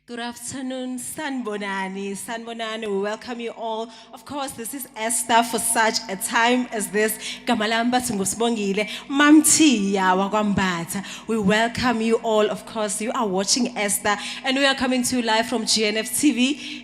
Good afternoon, Sanbonani. Sanbonani, we welcome you all. Of course, this is Esther for such a time as this. Gamalamba Sbongile Mbatha. We welcome you all. Of course, you are watching Esther, and we are coming to you live from GNF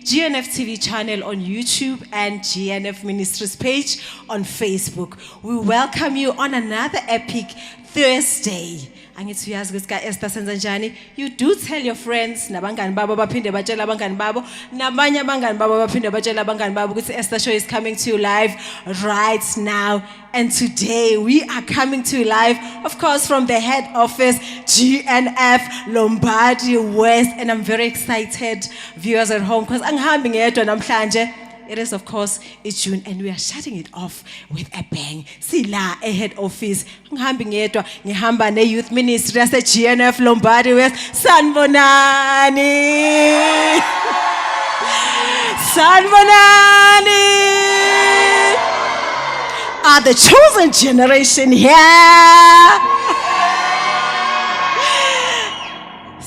TV channel on YouTube, and GNF Ministries page on Facebook. We welcome you on another epic Thursday. Angithi uyazi ukuthi ka Esther senza njani. You do tell your friends nabangani babo baphinde batshela abangani babo nabanye abangani babo baphinde batshela abangani babo ukuthi Esther show is coming to you live right now. And today we are coming to you live, of course, from the head office, GNF Lombardy West, and I'm very excited, viewers at home, because angihambi ngedwa namhlanje. It is, of course, it's June, and we are shutting it off with a bang. Sila, a head office. Ngihamba ne youth ministry as a GNF Lombardy West. Sanbonani! Sanbonani! Are the chosen generation here?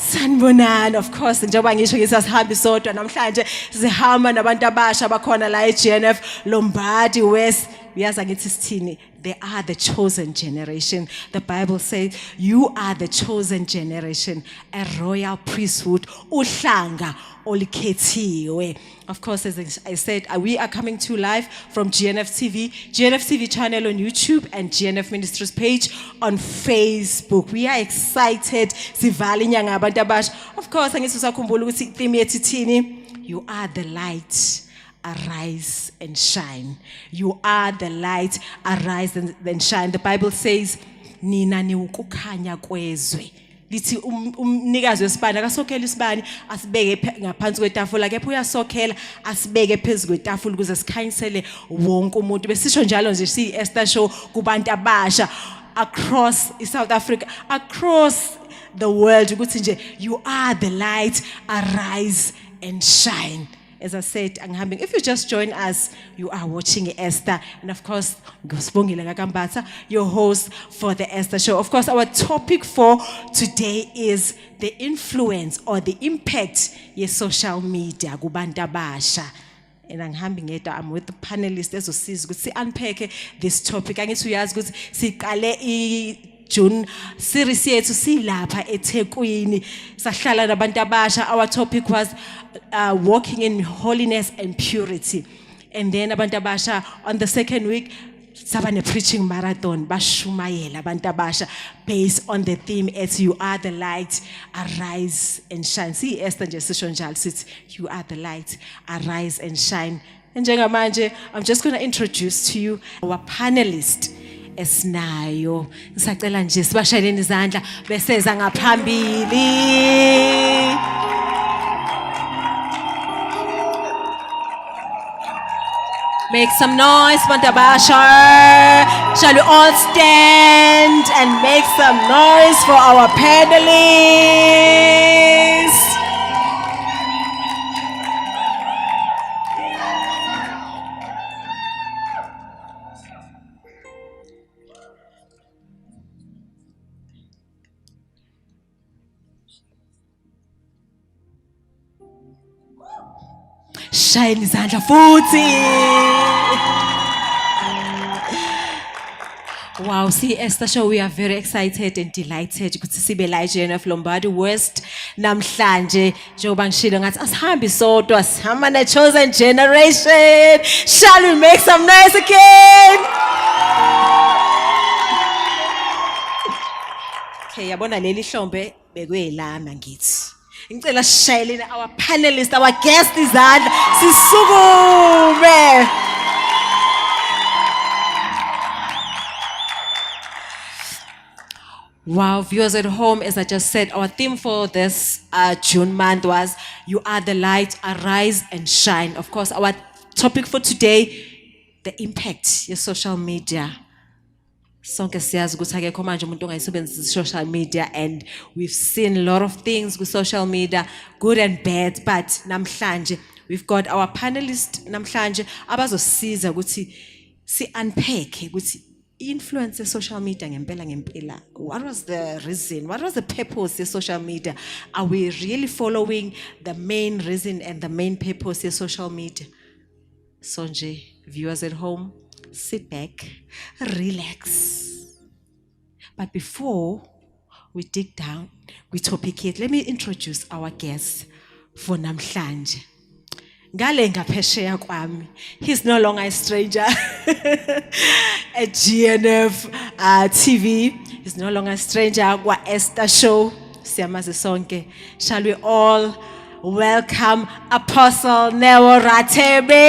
Sanbonani, of course, njengoba ngisho ngithi asihambi sodwa namhlanje sihamba nabantu abasha bakhona la eGNF Lombardy West. Uyazi ngithi sithini? They are the chosen generation. The Bible says you are the chosen generation, a royal priesthood, uhlanga olikhethiwe. Of course, as I said, we are coming to you live from GNF TV channel on YouTube, and GNF Ministries page on Facebook. We are excited. Sivale inyanga abantu abasha. Of course, angithi usakhumbula ukuthi theme yethu ithini? You are the light. Arise and shine. You are the light. Arise and shine. The Bible says, Nina ni ukukhanya kwezwe. Lithi umnikazi wesibani akasokhela isibani asibeke ngaphansi kwetafula kepha uyasokhela asibeke phezulu kwetafula ukuze sikhanyisele wonke umuntu. Besisho njalo nje si Esther show kubantu abasha across South Africa, across the world ukuthi nje you are the light, arise and shine. As I said, if you just join us, you are watching Esther. And of course, Sbongile Mbatha, your host for the Esther show. Of course, our topic for today is the influence or the impact of social media. And I'm with the panelists as we unpack this topic. I need to ask June series yethu silapha eThekwini sahlala nabantu abasha. Our topic was walking in holiness and purity, and then abantu abasha on the second week saba ne preaching marathon bashumayela abantu abasha based on the theme as you are the light, arise and shine. See Esther nje sisho njalo sithi you are the light, arise and shine. And njengamanje I'm just going to introduce to you our panelist esinayo. Ngisacela nje sibashayeleni izandla beseza ngaphambili. Make some noise, Bantabasha. Shall we all stand and make some noise for our panelists? Shine izandla futhi. Wow, see Esther show, we are very excited and delighted ukuthi sibe la eGNF Lombardy West namhlanje. Njengoba ngishilo ngathi asihambi sodwa, sihamba ne chosen generation. Shall we make some noise again? Okay, yabona leli hlombe bekuyelami ngithi. Ngicela sishayeleni our panelists, our guests izandla sisukume. Wow, viewers at home, as I just said, our theme for this June month was you are the light, arise and shine. Of course, our topic for today, the impact of social media. Sonke siyazi ukuthi akekho manje umuntu ongayisebenzisa social media, and we've seen a lot of things with social media, good and bad, but namhlanje we've got our panelists namhlanje abazosiza ukuthi si unpack ukuthi influence social media ngempela. What was the reason? What was the purpose of social media? Are we really following the main reason and the main purpose of social media? So nje, viewers at home, sit back, relax. But before we dig down, we topic it, let me introduce our guest for namhlanje. Ngale ngaphesheya kwami. He's no longer a stranger at GNF TV. He's no longer a stranger kwa Esther show. Siyamazi sonke. Shall we all welcome Apostle Neo Rathebe?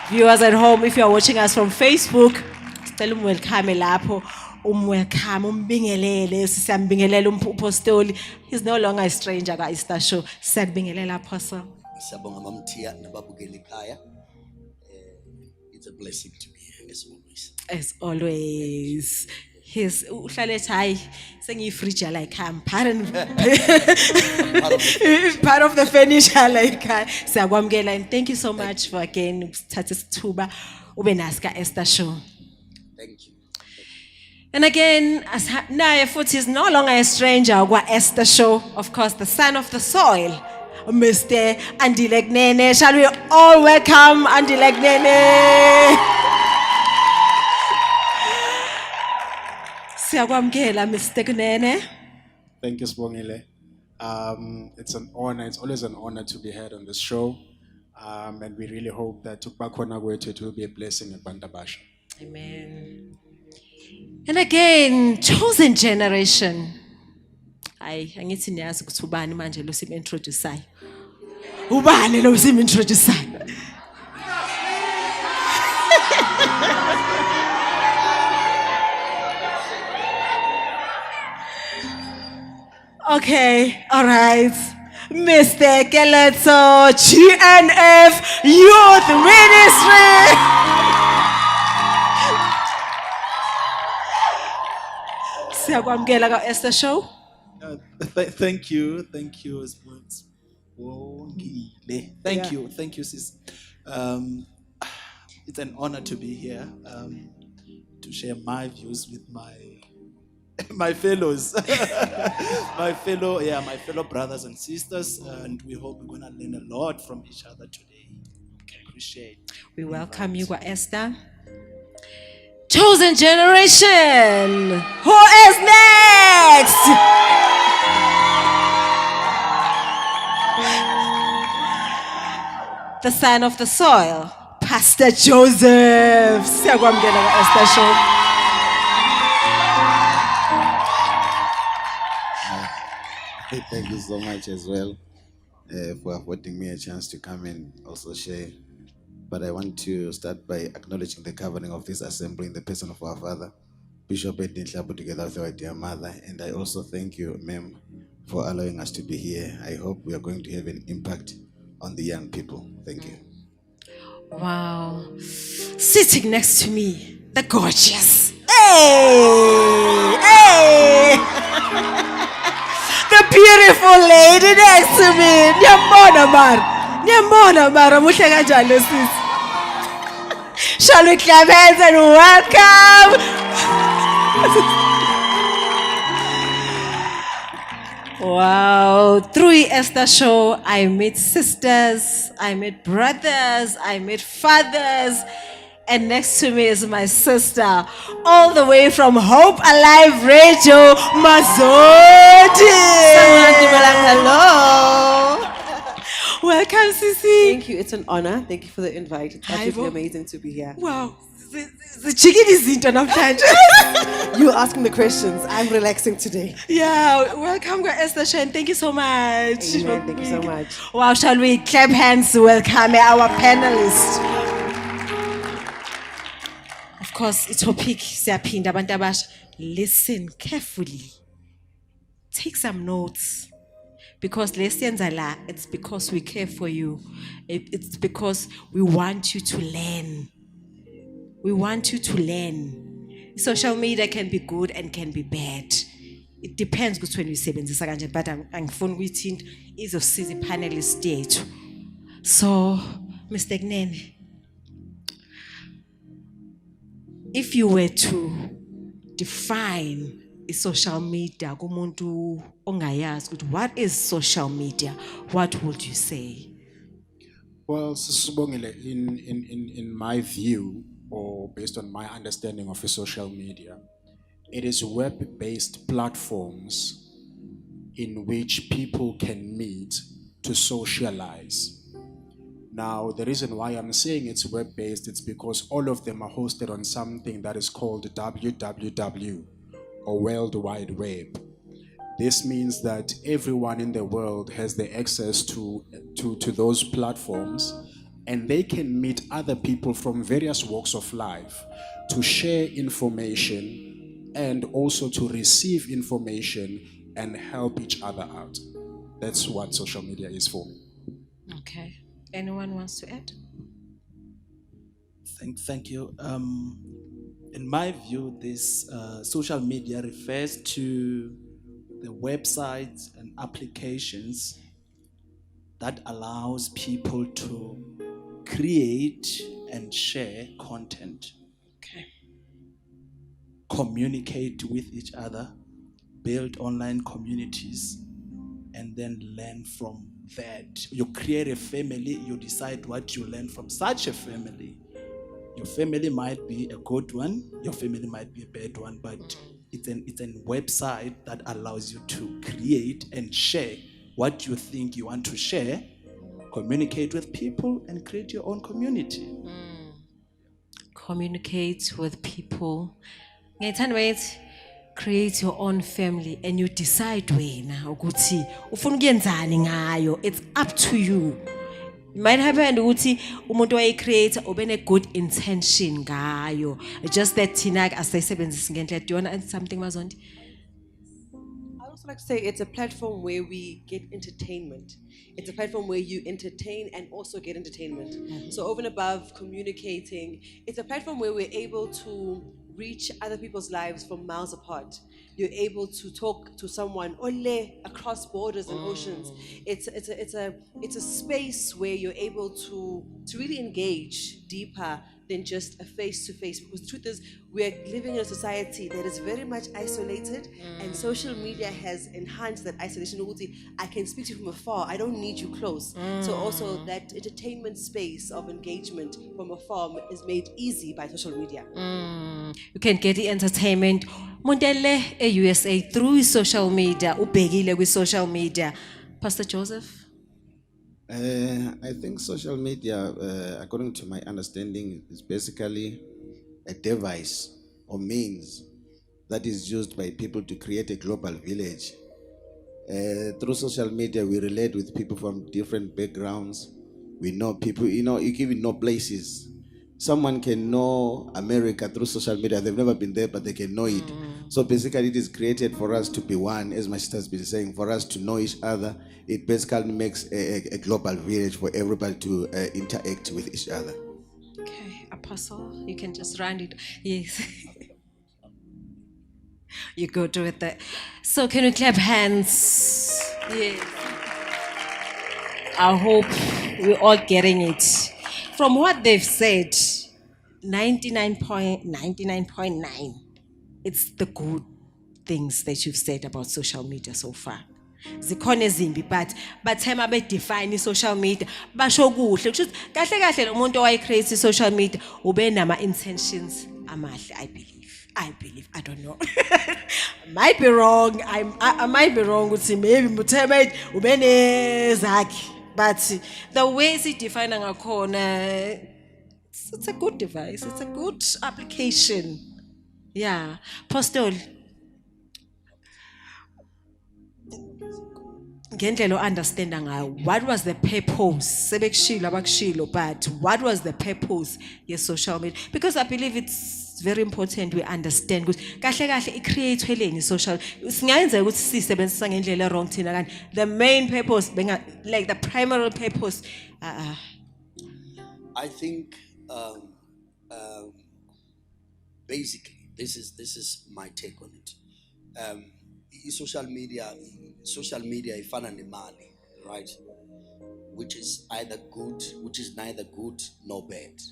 Viewers at home, if you are watching us from Facebook, still welcome lapho. Welcome, umbingelele, sisambingelele umpostoli. He's no longer a stranger ka Esther show. Siyabingelela Apostle. Siyabonga mamthiya nababukeli ekhaya. It's a blessing to be here as always. As always. His uhlale ethi hayi sengiyifridge like I'm part of the furniture like siyakwamukela, and thank you so much for again ukuthatha isithuba ube nasi ka Esther show. Thank you. And again, as naye futhi is no longer a stranger kwa Esther show. Of course, the son of the soil, Mr. Andile. Shall we all welcome Andile? Siyakwamukela Mr. Kunene. Thank you, Sbongile. It's an honor. It's always an honor to be heard on this show. And we really hope that it will be a blessing at Bandabasha. Amen. And again, chosen generation. Angithi niyazi ukuthi ubani manje lo simintroduceayo. Ubani lo simintroduceayo? Okay, all right. Mr. Keletso, GNF Youth Ministry. Siyakwamukela ka Esther show. Thank you, Sbongile. Thank you, sis. It's an honor to be here, to share my views with my fellows, my fellow brothers and sisters, and we hope we're gonna learn a lot from each other today. Appreciate. We welcome you, Esther. Chosen generation. Who is next? The son of the soil, Pastor Joseph. Siyakwamukela ka Esther show. Thank you so much as well for affording me a chance to come and also share. But I want to start by acknowledging the covering of this assembly in the person of our father, Bishop Andile, together with our dear mother. And I also thank you, ma'am, for allowing us to be here. I hope we are going to have an impact on the young people. Thank you. Wow. Sitting next to me, the gorgeous. Hey! The beautiful lady next to me. Nyambona mara muhle kanjani sis. Shall we clap hands and welcome? Wow. Through Esther show, I met sisters, I met brothers, I met fathers. And next to me is my sister, all the way from HopeAlive Radio, Mazondi. Hello. Welcome, Sisi. Thank you. It's an honor. Thank you for the invite. It's absolutely amazing to be here. Wow. The chicken is into namhlanje. You asking the questions. I'm relaxing today. Yeah, welcome, Esther Shen. Thank you so much. Amen. Thank you so much. Wow, shall we clap hands to welcome our panelists? Of course, it's topic siyaphinda abantu abasha. Listen carefully. Take some notes. Because it's because we care for you. It's because we want you to learn. We want you to learn. Social media can be good and can be bad. It depends when you sebenzisa kanjani, but angifuni ukuyithinta izosiza ipanelist yethu. So, Mr. Kunene, if you were to define social media, kumuntu ongayazi ukuthi what is social media, what would you say? Well, Sbongile, in my view, or based on my understanding of a social media, it is web-based platforms in which people can meet to socialize. Now, the reason why I'm saying it's web-based, it's because all of them are hosted on something that is called www, or World Wide Web. This means that everyone in the world has the access to those platforms, and they can meet other people from various walks of life to share information and also to receive information and help each other out. That's what social media is for me. Okay. Anyone wants to add? Thank you. In my view, this social media refers to the websites and applications that allows people to create and share content, Okay. communicate with each other, build online communities, and then learn from that. You create a family, you decide what you learn from such a family. Your family might be a good one, your family might be a bad one, but it's a website that allows you to create and share what you think you want to share, communicate with people, and create your own community. Communicate with people. Ngiyithanda bayithi create your own family and you decide wena ukuthi ufuna ukuyenzani ngayo. It's up to you. It might happen ukuthi umuntu wayicreate ubene good intention ngayo. Just that thina asayisebenzisi ngendlela. Do you want to add something, Mazondi? I also like to say it's a platform where we get entertainment. It's a platform where you entertain and also get entertainment. So over and above communicating, it's a platform where we're able to reach other people's lives from miles apart. You're able to talk to someone ole across borders and oceans. It's a space where you're able to really engage deeper than just a face-to-face, because the truth is we're living in a society that is very much isolated, and social media has enhanced that isolation. I can speak to you from afar, I don't need you close. So also that entertainment space of engagement from afar is made easy by social media. You can get the entertainment. Mondele USA through social media. Ubhekile with social media. Pastor Joseph? I think social media, according to my understanding, is basically a device or means that is used by people to create a global village. Through social media, we relate with people from different backgrounds. We know people, you even know places. Someone can know America through social media. They've never been there, but they can know it. So basically, it is created for us to be one, as my sister has been saying, for us to know each other. It basically makes a global village for everybody to interact with each other. Okay, Apostle, you can just round it. Yes. You go do it there. So can we clap hands? Yes. I hope we're all getting it. From what they've said, 99.9, it's the good things that you've said about social media so far. Zikhona ezimbi but bathema bedefine social media basho kuhle kusho kahle kahle umuntu owayecreate social media ube nama intentions amahle. I believe, I don't know. Might be wrong. I might be wrong ukuthi maybe muthema ube nezakhe, but the way it define ngakhona, it's a good device, it's a good application. Yeah. Pastor, ngendlela understand ngayo, what was the purpose? Sebekushilo abakushilo, but what was the purpose yes social media? Because I believe it's very important we understand ukuthi kahle kahle icreate heleni social. Singayenza ukuthi sisebenzisa ngendlela wrong thina kanti the main purpose like the primary purpose I think basically this is my take on it. Social media ifana nemali, right? Which is neither good nor bad.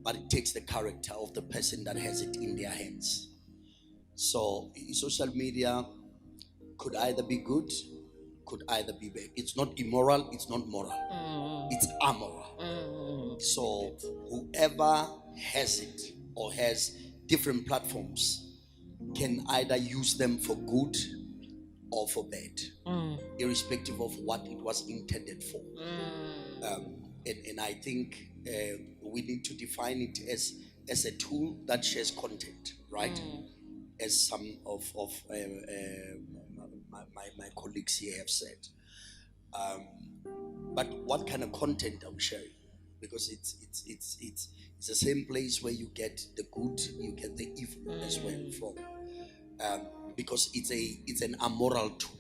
but it takes the character of the person that has it in their hands. So social media could either be good, could either be bad. It's not immoral, it's not moral, it's amoral. So whoever has it or has different platforms can either use them for good or for bad, irrespective of what it was intended for. And I think we need to define it as a tool that shares content, right? As some of my colleagues here have said. But what kind of content are we sharing? Because it's the same place where you get the good, you get the evil as well from. Because it's an amoral tool.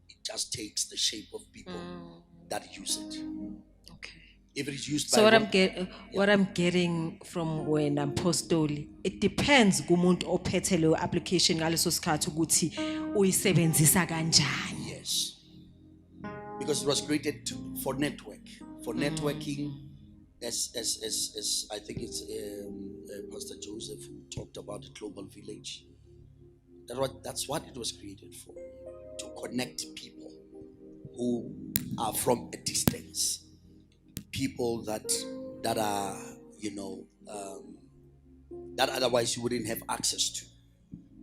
It just takes the shape of people that use it. Okay. If it is used So by what I'm getting from when I'm postoli, it depends kumuntu ophethe leyo application ngaleso sikhathi ukuthi uyisebenzisa kanjani. yes, because it was created for networking. As I think it's Pastor Joseph who talked about the global village. That's what it was created for, to connect people who are from a distance, people that are that otherwise you wouldn't have access to.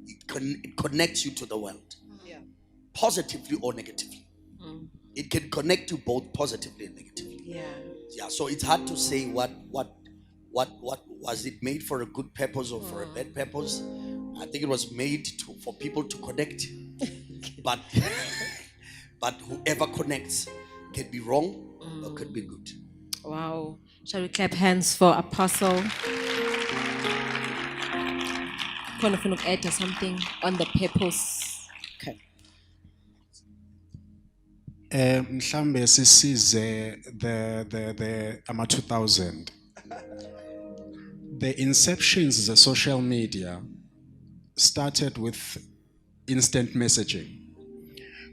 It connects you to the world, positively or negatively. It can connect you both positively and negatively. Yeah. So it's hard to say what was it made for a good purpose or for a bad purpose. I think it was made for people to connect, but whoever connects can be wrong or could be good. Wow. Shall we clap hands for Apostle? Kind of add something on the purpose. Okay. Mhlambe sisize the ama 2000. The inceptions of the social media started with instant messaging,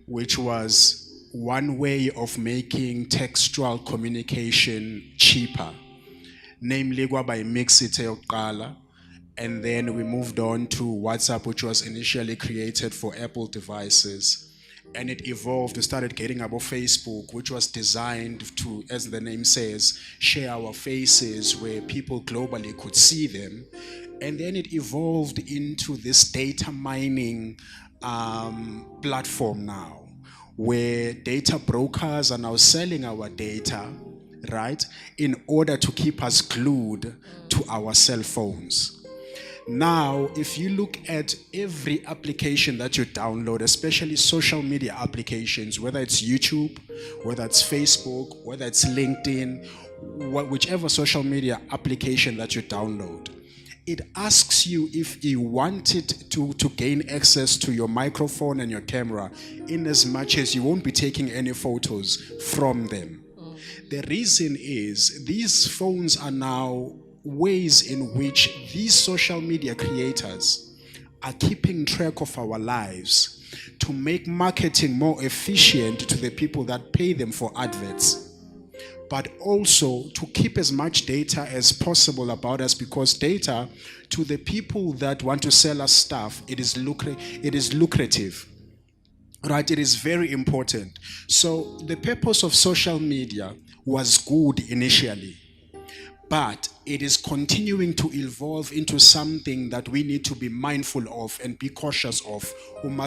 which was one way of making textual communication cheaper. Namely, kwaba imixite yokuqala, and then we moved on to WhatsApp, which was initially created for Apple devices. And it evolved. We started getting about Facebook, which was designed to, as the name says, share our faces where people globally could see them. And then it evolved into this data mining platform now, where data brokers are now selling our data, right, in order to keep us glued to our cell phones. Now, if you look at every application that you download, especially social media applications, whether it's YouTube, whether it's Facebook, whether it's LinkedIn, whichever social media application that you download, it asks you if you wanted to gain access to your microphone and your camera, in as much as you won't be taking any photos from them. The reason is these phones are now ways in which these social media creators are keeping track of our lives to make marketing more efficient to the people that pay them for adverts, but also to keep as much data as possible about us, because data to the people that want to sell us stuff, it is lucrative. Right, it is very important. So the purpose of social media was good initially, but it is continuing to evolve into something that we need to be mindful of and be cautious of. I'm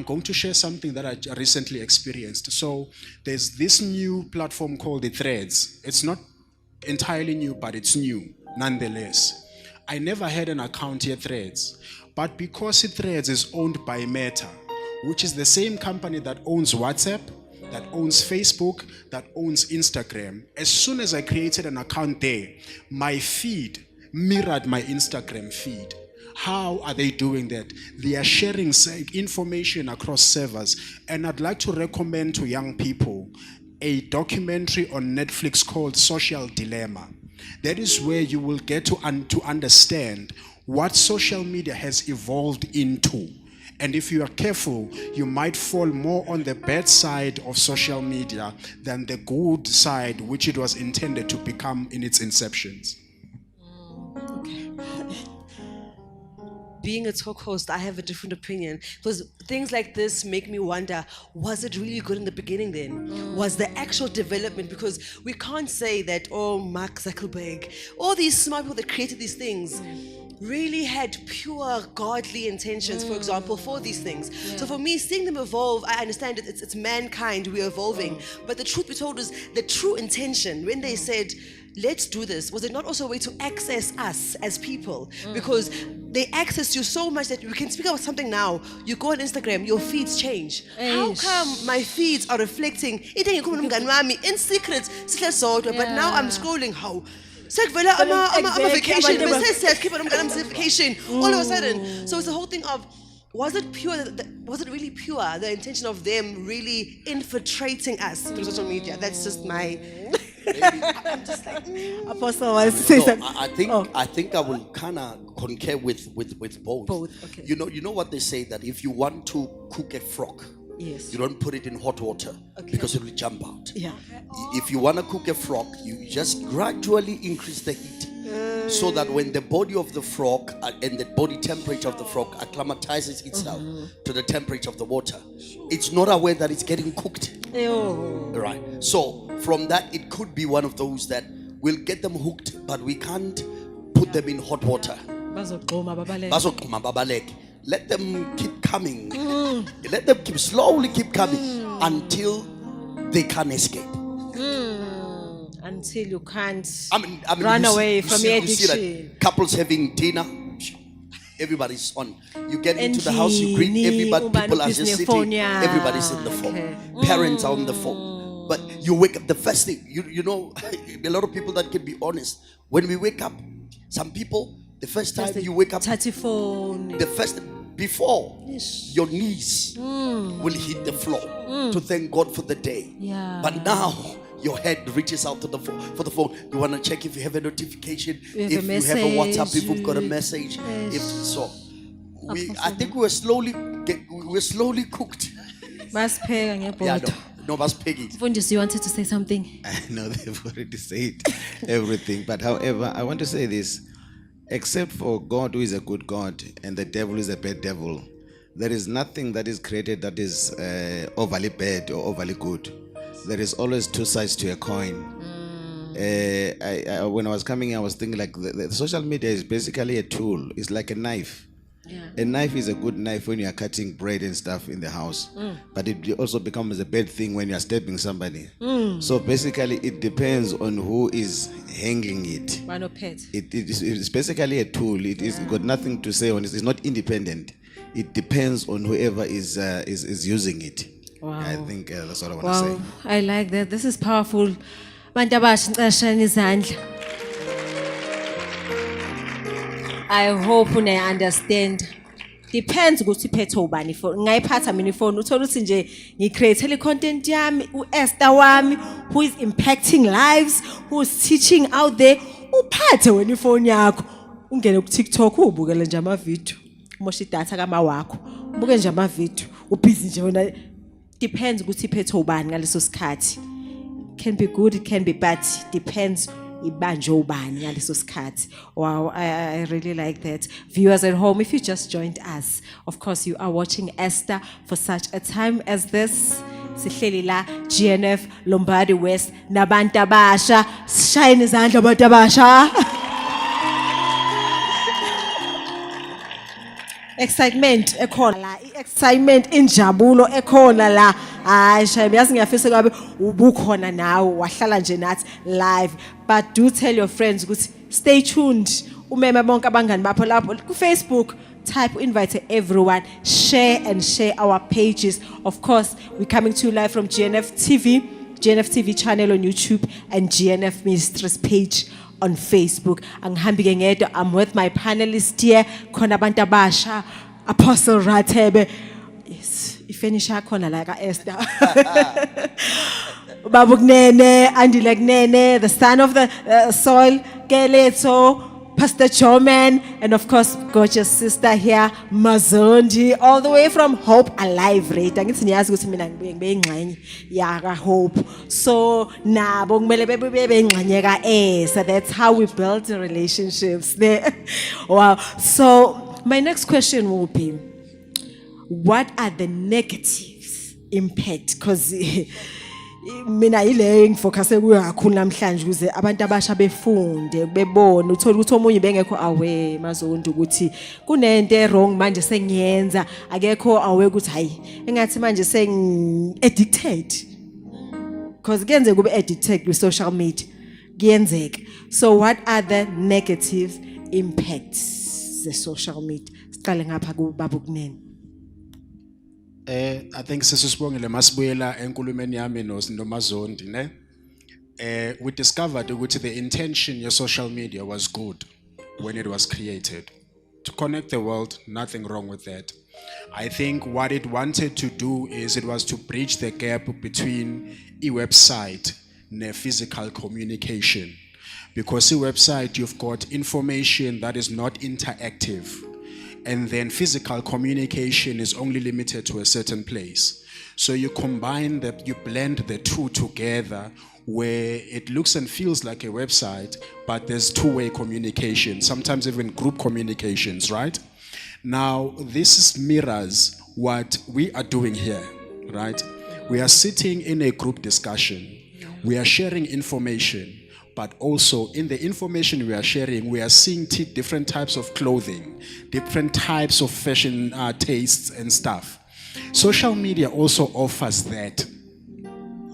going to share something that I recently experienced. So there's this new platform called the Threads. It's not entirely new, but it's new nonetheless. I never had an account here, Threads, but because Threads is owned by Meta, which is the same company that owns WhatsApp, that owns Facebook, that owns Instagram, as soon as I created an account there, my feed mirrored my Instagram feed. How are they doing that? They are sharing information across servers, and I'd like to recommend to young people a documentary on Netflix called Social Dilemma. That is where you will get to understand what social media has evolved into And if you are careful, you might fall more on the bad side of social media than the good side, which it was intended to become in its inceptions. Being a talk host, I have a different opinion. Because things like this make me wonder, was it really good in the beginning then? Was the actual development? Because we can't say that, oh, Mark Zuckerberg, all these smart people that created these things really had pure godly intentions, for example, for these things. So for me, seeing them evolve, I understand that it's mankind, we're evolving. But the truth be told is the true intention, when they said, let's do this, was it not also a way to access us as people? Because they access you so much that you can speak about something now. You go on Instagram, your feeds change. How come my feeds are reflecting in secret, but now I'm scrolling how? I'm on vacation. I'm vacation. All of a sudden. So it's the whole thing of, was it pure? Was it really pure? The intention of them really infiltrating us through social media. That's just my. I'm just like, Apostle wants to say No, something. I think I will kind of concur with both. Both, okay. You know what they say, that if you want to cook a frog, yes. you don't put it in hot water because it will jump out. Yeah. If you want to cook a frog, you just gradually increase the heat so that when the body of the frog and the body temperature of the frog acclimatizes itself to the temperature of the water, it's not aware that it's getting cooked. Right. So from that, it could be one of those that will get them hooked, but we can't put them in hot water. Bazogquma babaleke. Let them keep coming. Let them slowly keep coming until they can't escape. Until you can't I mean, run you see- away you from see- your you see that addiction. couples having dinner, everybody's on. You get into the house, you greet everybody, people are just sitting, everybody's in the phone. Parents are on the phone. But you wake up, the first thing, you know, a lot of people that can be honest. When we wake up, some people, the first time you wake up, phone. the first, before your knees will hit the floor to thank God for the day. Yeah. But now your head reaches out to the for the phone. You want to check if you have a notification, if you have a WhatsApp, if you've got a message. If so, I think we're slowly cooked. Yeah, no, that's Peggy. Fundis, you wanted to say something? I know they've already said everything, but however, I want to say this. Except for God, who is a good God, and the devil is a bad devil, there is nothing that is created that is overly bad or overly good. There is always two sides to a coin. When I was coming here, I was thinking like the social media is basically a tool. It's like a knife. A knife is a good knife when you are cutting bread and stuff in the house, but it also becomes a bad thing when you are stabbing somebody. So basically, it depends on who is handling it. It's basically a tool. It is got nothing to say on it. It's not independent. It depends on whoever is using it. Wow. I think that's what I want to say. I like that. This is powerful. Bantu abasha, ngicashani izandla. I hope I understand. Depends ukuthi iphethe ubani ifone. Ngayiphatha mina ifone uthola ukuthi nje ngicreate content yami uEsther wami who is impacting lives, who is teaching out there. Uphathe wena ifone yakho. Ungene ku TikTok ubukele nje ama video. Umosha idatha kama wakho. Ubuke nje ama video. Ubusy nje wena. Depends ukuthi iphethe ubani ngaleso sikhathi. Can be good, it can be bad. Depends ibanjwe ubani ngaleso sikhathi. Wow, I really like that. Viewers at home, if you just joined us, of course you are watching Esther for such a time as this. Sihleli la GNF Lombard West nabantu abasha. Shine izandla abantu abasha. Excitement ekhona la, excitement injabulo ekhona la. Hayi shame yazi ngiyafisa ngabe ubukhona nawe wahlala nje nathi live, but do tell your friends ukuthi stay tuned. Umeme bonke abangani bapho lapho ku Facebook, type invite everyone, share our pages. Of course, we're coming to you live from GNF TV channel on YouTube and GNF Ministries page on Facebook. Angihambi ke ngedwa, I'm with my panelists here. Khona abantu abasha, Apostle Rathebe. Yes, ifinisha khona la ka Esther. Babu Kunene, Andile Kunene, the son of the soil, Keletso, Pastor Joman, and of course, gorgeous sister here, Mazondi, all the way from HopeAlive, right? Angithi niyazi ukuthi mina ngibuye ngingxenye ya Hope. So nabo kumele bebe ngxenye ka Esther. That's how we build the relationships there. Wow. So my next question will be, what are the negatives impact? Because mina ile ngifocuse kuyo kakhulu namhlanje ukuze abantu abasha befunde bebone uthola ukuthi omunye bengekho aware Mazondi ukuthi kunento wrong manje sengiyenza akekho aware ukuthi hayi engathi manje addicted, because kuyenzeka kube addicted with social media kuyenzeka. So what are the negative impacts the social media? Siqale ngapha ku baba Kunene. I think Sbongile masibuyela enkulumeni yami no Mazondi ne. We discovered that the intention of social media was good when it was created to connect the world. Nothing wrong with that. I think what it wanted to do is it was to bridge the gap between a website and physical communication, because a website you've got information that is not interactive. And then physical communication is only limited to a certain place. So you combine that, you blend the two together where it looks and feels like a website, but there's two-way communication, sometimes even group communications, right? Now, this mirrors what we are doing here, right? We are sitting in a group discussion. We are sharing information. But also in the information we are sharing, we are seeing different types of clothing, different types of fashion tastes and stuff. Social media also offers that.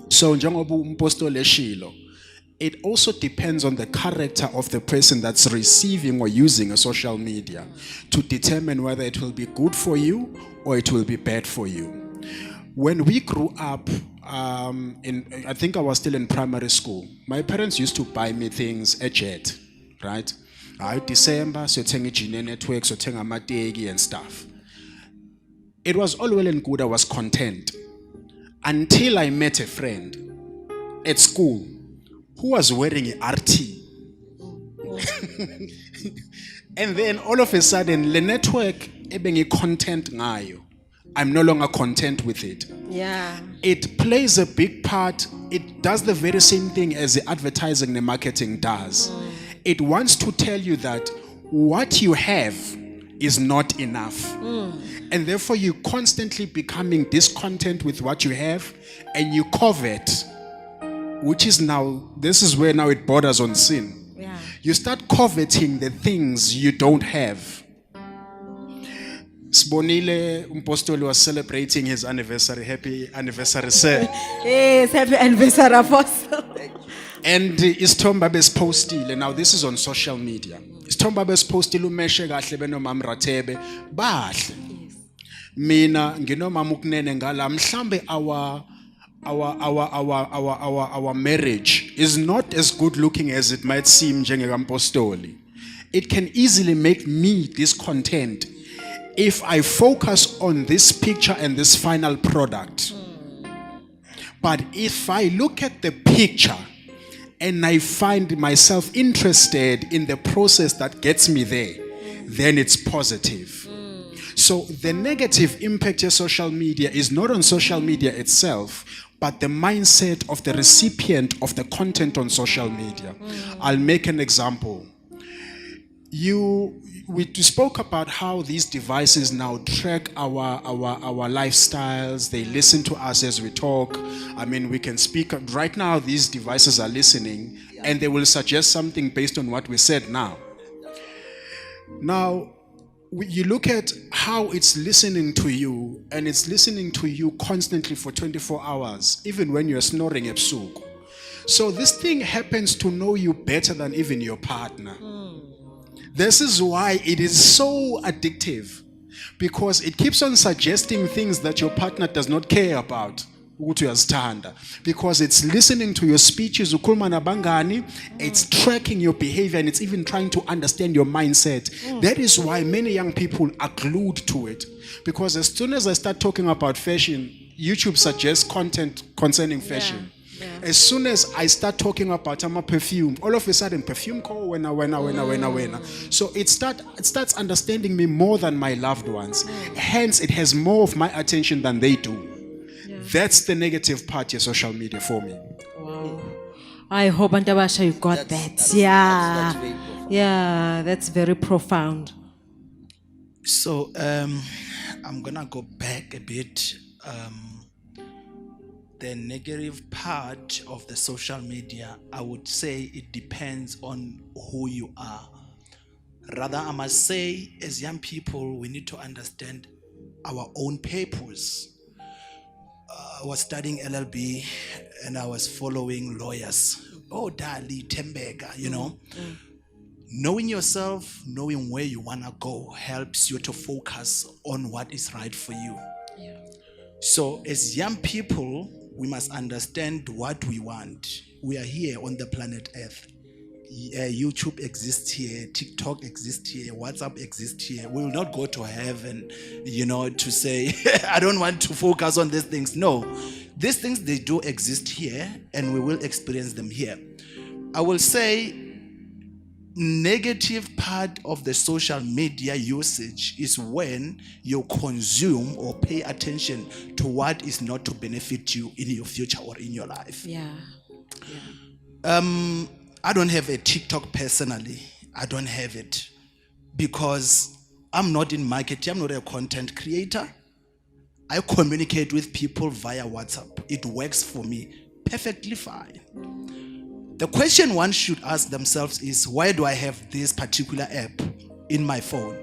So it also depends on the character of the person that's receiving or using a social media to determine whether it will be good for you or it will be bad for you. When we grew up, I think I was still in primary school. My parents used to buy me things at Jet, right? December, so Kunene network, so Amategi and stuff. It was all well and good. I was content until I met a friend at school who was wearing an RT. And then all of a sudden, the network being content ngayo. I'm no longer content with it. Yeah. It plays a big part. It does the very same thing as the advertising and marketing does. It wants to tell you that what you have is not enough. And therefore you're constantly becoming discontent with what you have and you covet, which is now, this is where now it borders on sin. Yeah. You start coveting the things you don't have. Sbongile Mbatha was celebrating his anniversary. Happy anniversary, sir. Yes, happy anniversary, Apostle. And Istombabe's postile. Now this is on social media. Istombabe's postile umeshe kahle benomam Rathebe. Bahle. Mina nginomam Kunene ngala mhlambe our marriage is not as good looking as it might seem njengekampostoli. It can easily make me discontent if I focus on this picture and this final product. But if I look at the picture and I find myself interested in the process that gets me there, then it's positive. So the negative impact of social media is not on social media itself, but the mindset of the recipient of the content on social media. I'll make an example. We spoke about how these devices now track our lifestyles. They listen to us as we talk. I mean, we can speak. Right now, these devices are listening, and they will suggest something based on what we said now. Now, you look at how it's listening to you, and it's listening to you constantly for 24 hours, even when you're snoring ebusuku. So this thing happens to know you better than even your partner. This is why it is so addictive, because it keeps on suggesting things that your partner does not care about. Because it's listening to your speeches, it's tracking your behavior, and it's even trying to understand your mindset. That is why many young people are glued to it. Because as soon as I start talking about fashion, YouTube suggests content concerning fashion. Yeah. As soon as I start talking about my perfume, all of a sudden perfume call when. So it starts understanding me more than my loved ones. Hence, it has more of my attention than they do. That's the negative part of social media for me. Wow. I hope Antabasha you got That's that. Yeah. that's very profound. Yeah, that's very profound. So I'm gonna go back a bit. The negative part of the social media, I would say it depends on who you are. Rather, I must say, as young people, we need to understand our own purpose. I was studying LLB and I was following lawyers. Oh, Dali, Tembega, you know. Knowing yourself, knowing where you want to go helps you to focus on what is right for you. So as young people, we must understand what we want. We are here on the planet Earth. YouTube exists here, TikTok exists here, WhatsApp exists here. We will not go to heaven, to say, I don't want to focus on these things. No, these things, they do exist here and we will experience them here. I will say, negative part of the social media usage is when you consume or pay attention to what is not to benefit you in your future or in your life. Yeah. I don't have a TikTok personally. I don't have it because I'm not in marketing. I'm not a content creator. I communicate with people via WhatsApp. It works for me perfectly fine. The question one should ask themselves is, why do I have this particular app in my phone?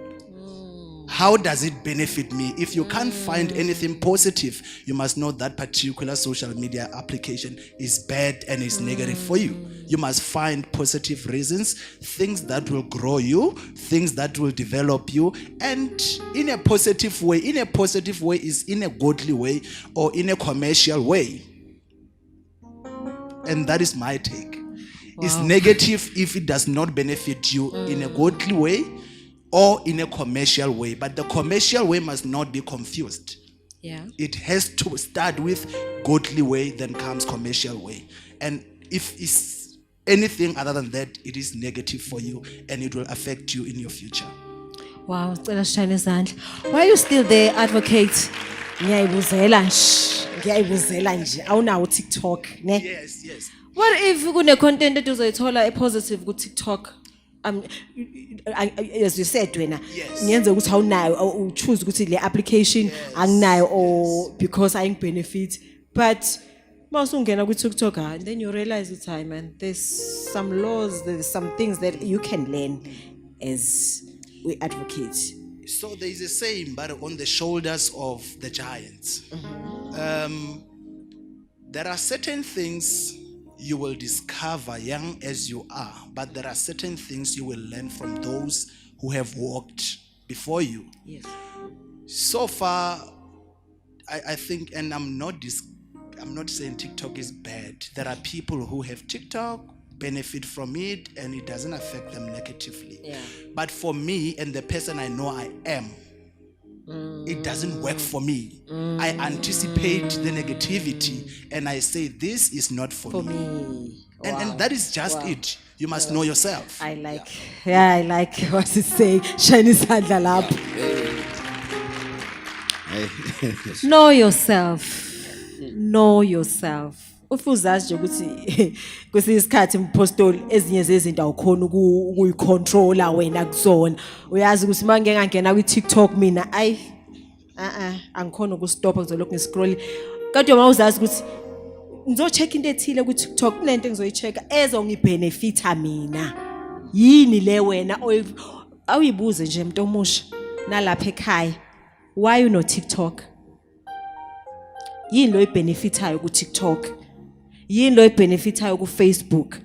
How does it benefit me? If you can't find anything positive, you must know that particular social media application is bad and is negative for you. You must find positive reasons, things that will grow you, things that will develop you, and in a positive way. In a positive way is in a godly way or in a commercial way. And that is my take. It's negative if it does not benefit you in a godly way or in a commercial way. But the commercial way must not be confused. Yeah. It has to start with godly way, then comes commercial way. And if it's anything other than that, it is negative for you and it will affect you in your future. Wow, why are you still there, advocate? Ngiyayibuzela nje. Awunawo TikTok, ne? Yes. What if kune content that uzoyithola positive ku TikTok? As you said, wena ngiyenza ukuthi awunayo, choose ukuthi le application anginayo or because I benefit. But masungena ku TikTok and then you realize the time, man, there's some laws, there's some things that you can learn as we advocate. So there is a saying, but on the shoulders of the giants. There are certain things you will discover young as you are, but there are certain things you will learn from those who have walked before you. Yes. So far, I think, and I'm not saying TikTok is bad. There are people who have TikTok, benefit from it, and it doesn't affect them negatively. Yeah. But for me and the person I know I am, it doesn't work for me. I anticipate the negativity and I say, this is not for me. And that is just it. You must know yourself. I like what it say. Shiny sandal up. Know yourself. Know yourself. Ufuzazi nje ukuthi kwesinye isikhathi impostoli ezinye zezinto awukhona ukuyicontrola wena kuzona. Uyazi ukuthi manje ngangena ku TikTok mina angikhona ukustopha ngizolokhu ngiscroll. Kodwa uma uzazi ukuthi ngizocheck into ethile ku TikTok, kunento engizoyichecka ezongibenefita mina. Yini le wena awuyibuze nje umuntu omusha nalapha ekhaya. Why you no TikTok? Yini lo ibenefitayo ku TikTok? Yini lo ibenefitayo ku Facebook?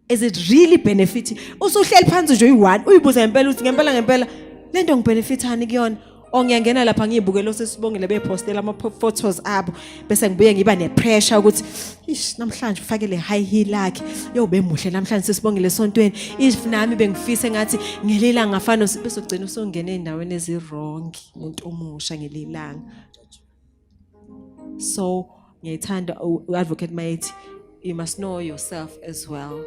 Is it really benefiting? Usuhleli phansi nje uyi1 uyibuza ngempela uthi ngempela lento ngibenefitani kuyona? Ongiyangena lapha ngiyibukela osesibongile bepostela ama photos abo bese ngibuye ngiba nepressure ukuthi namhlanje ufake le high heel lakhe yobe muhle namhlanje sesibongile esontweni if nami bengifisa engathi ngelilanga ngafana bese ugcina usongena endaweni ezirong umuntu omusha ngelilanga. So ngiyithanda advocate mayithi you must know yourself as well.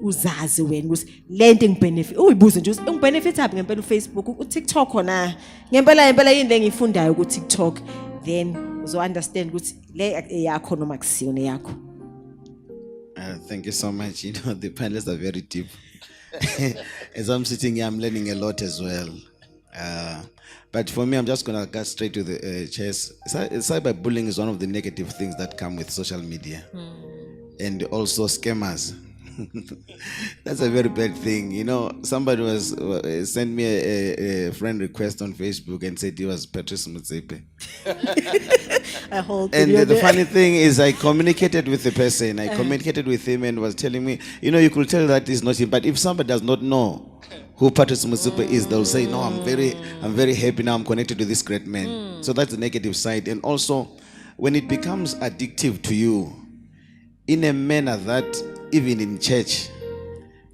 Uzazi wena ukuthi lento ngibenefit uyibuze nje ungibenefit aphi ngempela uFacebook uTikTok khona ngempela yini engiyifundayo ku TikTok, then uzo understand ukuthi le yakho noma kusiyona yakho. Thank you so much. The panelists are very deep. As I'm sitting here, I'm learning a lot as well. But for me, I'm just going to go straight to the chase. Cyberbullying is one of the negative things that come with social media. And also scammers. That's a very bad thing. Somebody was sent me a friend request on Facebook and said he was Patrice Motsepe. And the funny thing is, I communicated with the person. I communicated with him and was telling me, you could tell that is not him. But if somebody does not know who Patrice Motsepe is, they'll say, no, I'm very happy now. I'm connected to this great man. So that's the negative side. And also, when it becomes addictive to you, in a manner that even in church,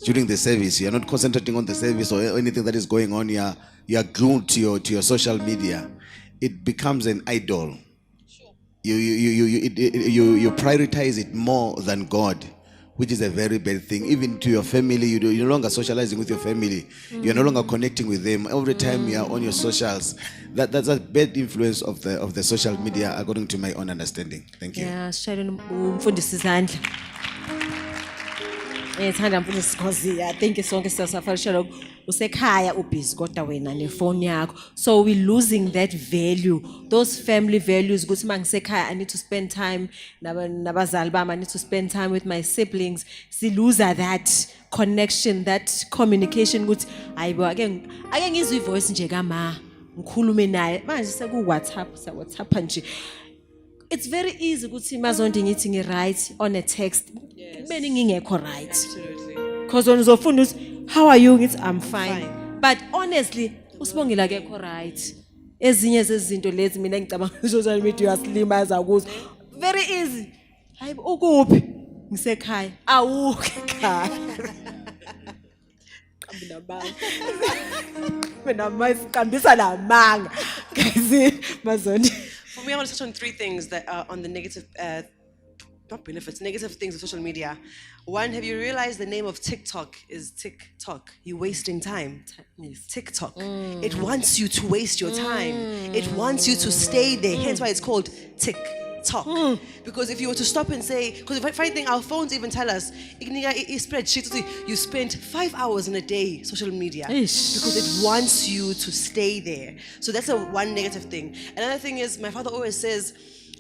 during the service, you're not concentrating on the service or anything that is going on. You're glued to your social media. It becomes an idol. You prioritize it more than God, which is a very bad thing. Even to your family, you're no longer socializing with your family. You're no longer connecting with them. Every time you are on your socials, that's a bad influence of the social media, according to my own understanding. Thank you. Yeah, Sharon umfundisi izandla. Ngithanda mfundisi because I think sonke siyasafashela usekhaya ubusy kodwa wena nefone yakho. So we losing that value, those family values ukuthi mangisekhaya I need to spend time nabazali bami, I need to spend time with my siblings. Si lose that connection, that communication ukuthi hayibo ake ngizwe ivoice nje kama ngikhulume naye manje seku WhatsApp nje. It's very easy ukuthi Mazondi ngithi ngi-write on a text. Beni ngingekho right. Absolutely. Because when uzofunda ukuthi how are you ngithi I'm fine. But honestly uSbongile akekho right. Ezinye zezinto lezi mina ngicabanga social media uyasilimaza kuzo. Very easy. Hayibo ukuphi? Ngisekhaya. Awukho ekhaya. Mina masiqambisa lamanga. Guys, Mazondi. For me, I want to touch on three things that are on the negative, not benefits, negative things of social media. One, have you realized the name of TikTok is TikTok? You're wasting time. Yes. TikTok. It wants you to waste your time. It wants you to stay there. Hence why it's called TikTok. Because if you were to stop and say, because the funny thing, our phones even tell us, spreadsheet, you spend 5 hours in a day social media. Ish. Because it wants you to stay there. So that's one negative thing. Another thing is, my father always says,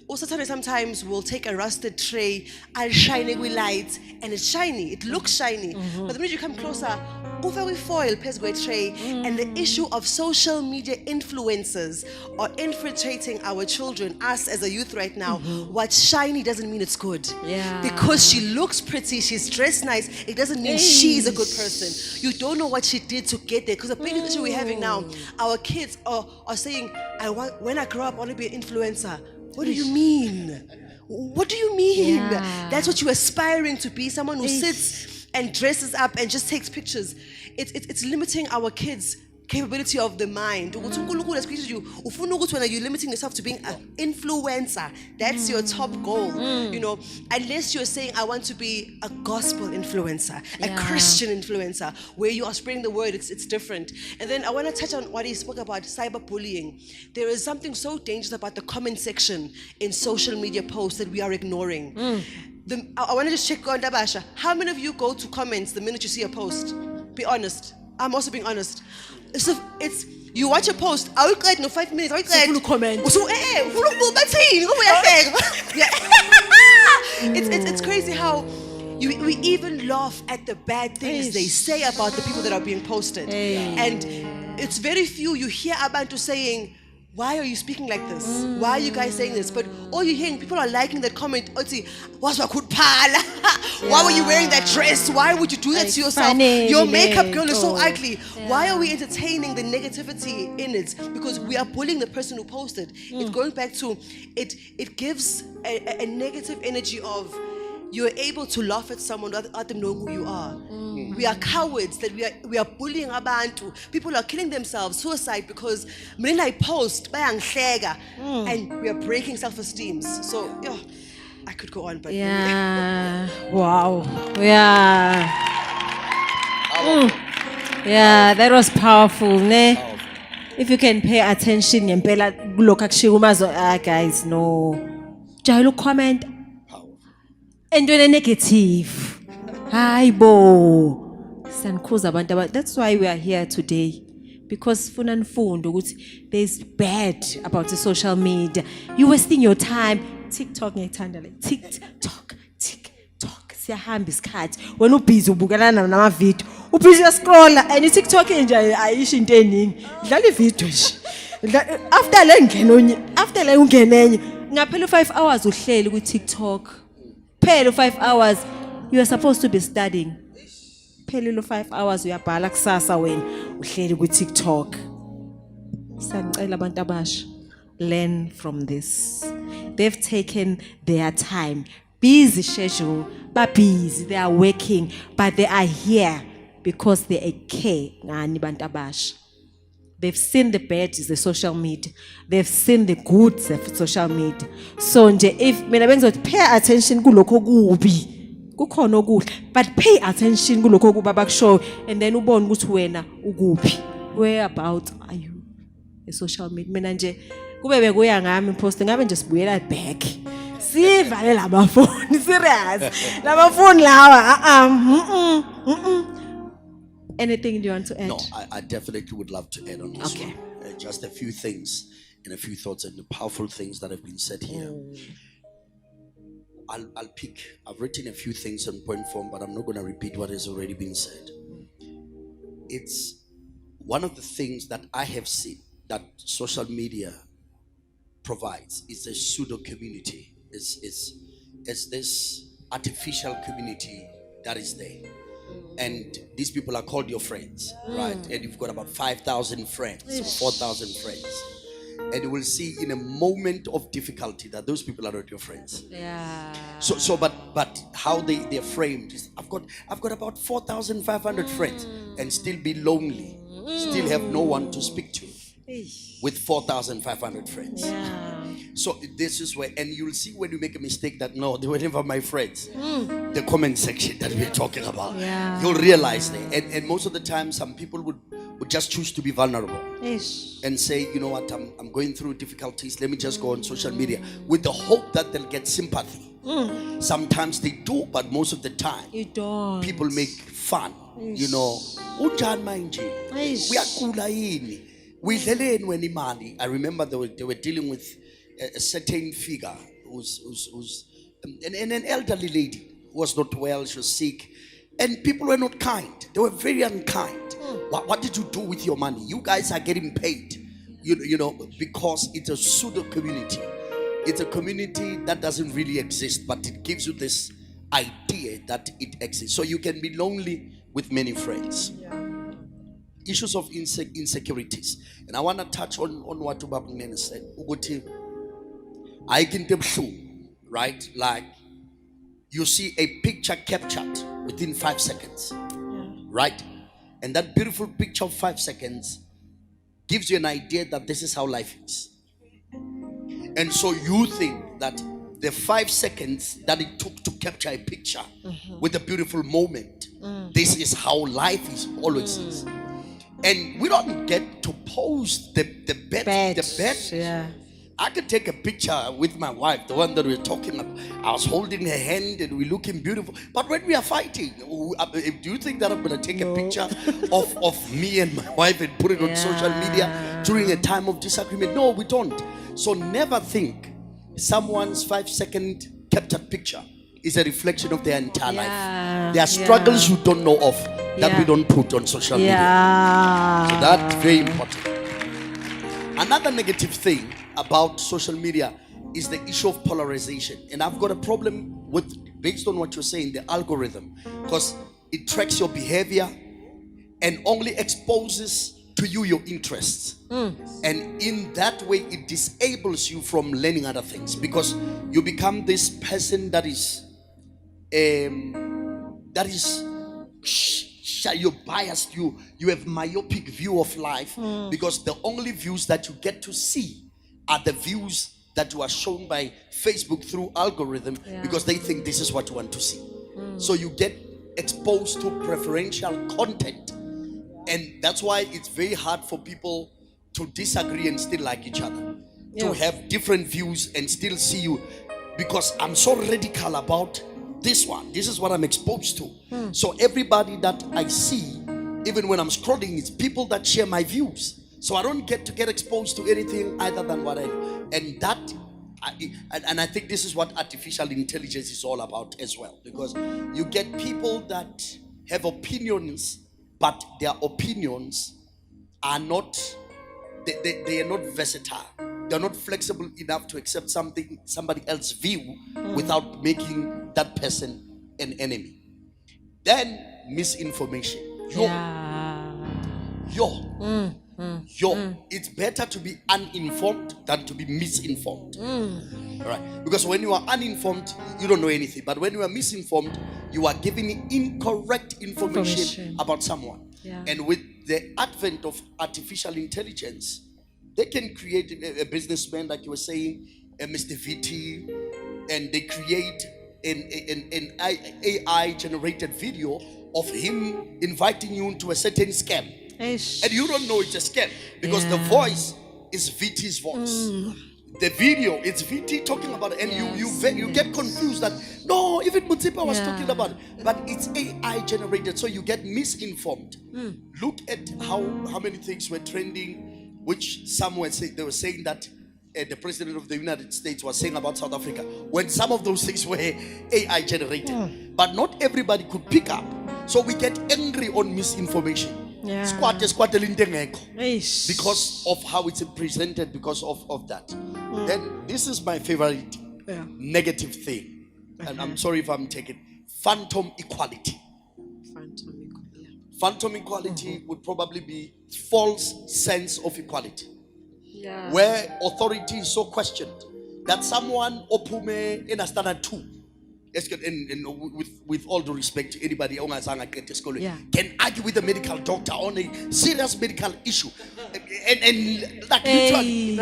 also sometimes we'll take a rusted tray, I'll shine it with light, and it's shiny, it looks shiny. But the minute you come closer, over with foil, pes tray, and the issue of social media influencers are infiltrating our children, us as a youth right now. What's shiny doesn't mean it's good. Yeah. Because she looks pretty, she's dressed nice, it doesn't mean she's a good person. You don't know what she did to get there. Because the biggest issue we're having now, our kids are saying, when I grow up, I want to be an influencer. What do you mean? What do you mean? Yeah. That's what you're aspiring to be, someone who sits and dresses up and just takes pictures. It's limiting our kids' capability of the mind. Unkulunkulu has created you. When you're limiting yourself to being an influencer, that's your top goal. Unless you're saying, I want to be a gospel influencer, a Christian influencer, where you are spreading the word, it's different. And then I want to touch on what he spoke about, cyberbullying. There is something so dangerous about the comment section in social media posts that we are ignoring. I want to just check on Dabasha. How many of you go to comments the minute you see a post? Be honest. I'm also being honest. So it's you watch a post. I will no 5 minutes. I will comment. It's crazy how we even laugh at the bad things they say about the people that are being posted, and it's very few you hear Abantu saying, why are you speaking like this? Why are you guys saying this? But all you're hearing, people are liking that comment. Why were you wearing that dress? Why would you do that to yourself? Your makeup girl is so ugly. Why are we entertaining the negativity in it? Because we are bullying the person who posted. It's going back to, it gives a negative energy of, you're able to laugh at someone without them knowing who you are. We are cowards, that we are bullying abantu. People are killing themselves, suicide, because when I post, and we are breaking self-esteem. So, I could go on, but Yeah. Wow. Yeah. Yeah, that was powerful, ne? If you can pay attention, ngempela kulokho akushiya uMazo, guys, no. Jayela comment entweni negative. Hayibo. Siyanikhuza abantu that's why we are here today. Because funa nifunde ukuthi there's bad about the social media. You wasting your time. TikTok ngiyithanda le. TikTok. Siyahamba isikhathi. Wena ubhizi ubukelana nama video. Ubhizi uyascrolla and iTikTok nje ayisho into eningi. Dlala ivideo nje. After le ungenenye ngaphela 5 hours uhleli ku TikTok. Phela 5 hours you are supposed to be studying. Phela 5 hours uyabhala kusasa wena uhleli ku TikTok. Sanicela abantu abasha, learn from this. They've taken their time. Busy schedule, but busy. They are working, but they are here because they care ngani bantu abasha. They've seen the bad is the social media. They've seen the goods of social media. So nje if mina bengizothi pay attention kulokho kubi. Kukhona okuhle, but pay attention kulokho kuba bakushow and then ubone ukuthi wena ukuphi. Where about are you? The social media. Mina nje kube bekuya ngami post ngabe nje sibuyela back. Sivale lama phone serious. Lama phone lawa Anything you want to add? No, I definitely would love to add on this Okay. one. Just a few things and a few thoughts and the powerful things that have been said here. I'll pick. I've written a few things on point form, but I'm not going to repeat what has already been said. It's one of the things that I have seen that social media provides is a pseudo community. It's this artificial community that is there. And these people are called your friends, right? And you've got about 5,000 friends, or 4,000 friends. And you will see in a moment of difficulty that those people are not your friends. Yeah. But how they're framed is I've got about 4,500 friends and still be lonely, still have no one to speak to with 4,500 friends. Yeah. So this is where, and you'll see when you make a mistake that no, they were never my friends. The comment section that we're talking about, Yeah. you'll realize that. And most of the time, some people would just choose to be vulnerable and say, you know what, I'm going through difficulties. Let me just go on social media with the hope that they'll get sympathy. Sometimes they do, but most of the time, You don't. people make fun. You know, "Unjani manje? Uyakula yini? Uyidleleni wena imali?" I remember they were dealing with a certain figure who's an elderly lady who was not well. She was sick, and people were not kind. They were very unkind. What did you do with your money? You guys are getting paid, you know, because it's a pseudo community. It's a community that doesn't really exist, but it gives you this idea that it exists. So you can be lonely with many friends. Issues of insecurities, and I want to touch on what Kunene said. I can tell you, right? Like you see a picture captured within 5 seconds, right? And that beautiful picture of 5 seconds gives you an idea that this is how life is. And so you think that the 5 seconds that it took to capture a picture with a beautiful moment, this is how life is always is. And we don't get to post the bad. Yeah. I could take a picture with my wife, the one that we're talking about. I was holding her hand and we're looking beautiful. But when we are fighting, do you think that I'm going to take a picture of me and my wife and put it on social media during a time of disagreement? No, we don't. So never think someone's 5-second captured picture is a reflection of their entire life. There are struggles you don't know of that we don't put on social media. So that's very important. Another negative thing about social media is the issue of polarization. And I've got a problem with, based on what you're saying, the algorithm, because it tracks your behavior and only exposes to you your interests. And in that way, it disables you from learning other things, because you become this person that is you're biased, you have myopic view of life, because the only views that you get to see are the views that you are shown by Facebook through algorithm because they think this is what you want to see. So you get exposed to preferential content, and that's why it's very hard for people to disagree and still like each other, to have different views and still see you, because I'm so radical about this one. This is what I'm exposed to. So everybody that I see, even when I'm scrolling, it's people that share my views. So I don't get to get exposed to anything other than what I know. And that, I think this is what artificial intelligence is all about as well. Because you get people that have opinions, but their opinions are not, they are not versatile. They're not flexible enough to accept somebody else's view without making that person an enemy. Then misinformation. It's better to be uninformed than to be misinformed. Right? Because when you are uninformed, you don't know anything. But when you are misinformed, you are giving incorrect information about someone. And with the advent of artificial intelligence, they can create a businessman, like you were saying, a Mr. VT, and they create an AI generated video of him inviting you into a certain scam. And you don't know it's a scam because the voice is VT's voice. The video, it's VT talking about it, and you get confused that no, even Mutsipa was talking about it, but it's AI generated, so you get misinformed. Look at how many things were trending, which some were saying, they were saying that the president of the United States was saying about South Africa, when some of those things were AI generated, but not everybody could pick up. So we get angry on misinformation. Because of how it's presented, because of that. Then this is my favorite negative thing, and I'm sorry if I'm taking phantom equality. Phantom equality would probably be false sense of equality, where authority is so questioned that someone opume in a standard 2. With all due respect to anybody can argue with a medical doctor on a serious medical issue, and like literally,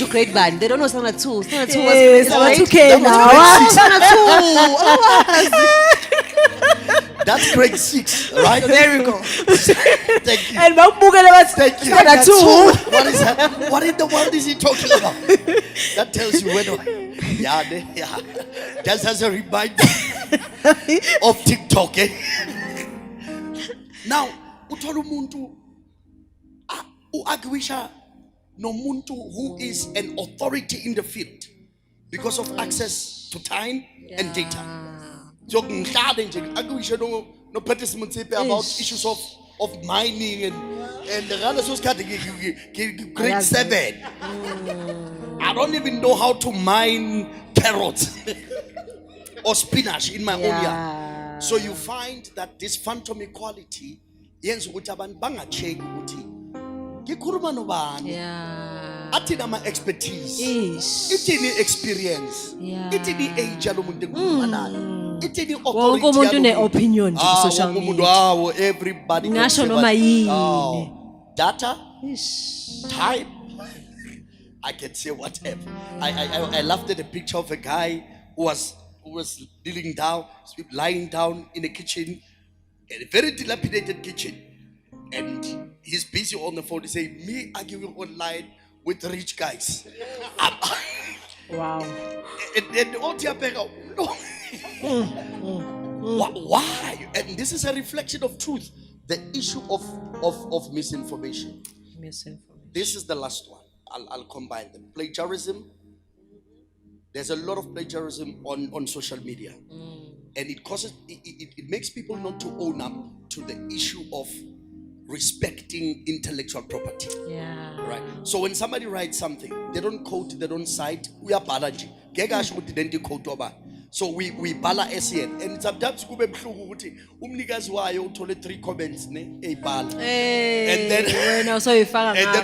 Grade band. They don't know standard 2. Standard 2 Standard 2K that's grade 6, right? There we go. Thank you. And Thank you. standard 2. What is that? What in the world is he talking about? That tells you when. Just as a reminder of TikTok. Now, uthola umuntu uagwisha nomuntu who is an authority in the field because of access to time and data. So agwisha no participants about issues of mining and the other grade 7. I don't even know how to mine carrots or spinach in my own yard. So you find that this phantom equality yenza ukuthi abantu bangacheki ukuthi ngikhuluma nobani, athina ama expertise, ithini experience, ithini age yalomuntu engikhuluma nayo, ithini authority wonke umuntu une-opinion nje ku-social media. Everybody Ngasho noma yini. data, time, I can say whatever. I laughed at a picture of a guy who was lying down in a kitchen, a very dilapidated kitchen, and he's busy on the phone. He say, "Me arguing online with rich guys." Wow. And all no. Why? And this is a reflection of truth. The issue of misinformation. This is the last one. I'll combine them. Plagiarism. There's a lot of plagiarism on social media, and it causes it makes people not to own up to the issue of respecting intellectual property. Right. So when somebody writes something, they don't quote, they don't cite. We are balaji. So we bala SN, and sometimes kube buhlungu ukuthi umnikazi wayo uthole 3 comments ne eyibhala, and then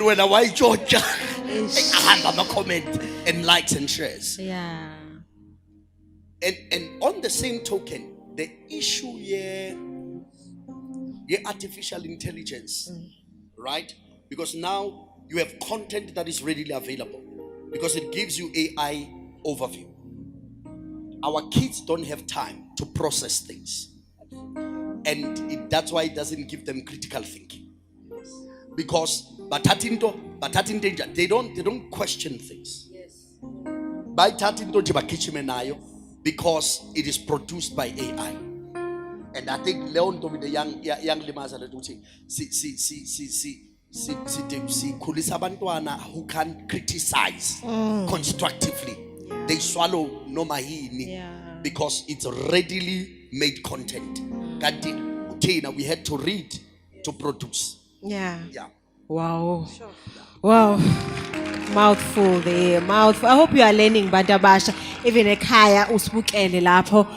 when I Georgia ahamba ama comment and likes and shares. And on the same token, the issue here artificial intelligence, right? Because now you have content that is readily available. because it gives you AI overview. Our kids don't have time to process things, and that's why it doesn't give them critical thinking. Because batatin danger, they don't question things. By tatinto nayo, because it is produced by AI. And I think Leon told me the young limaza see kulisa bantwana who can criticize constructively. They swallow no mahini because it's readily made content. We had to read to produce. Yeah. Yeah. Wow. Wow. Mouthful there. Mouthful. I hope you are learning Bantabasha. Even ekhaya usibukele lapho.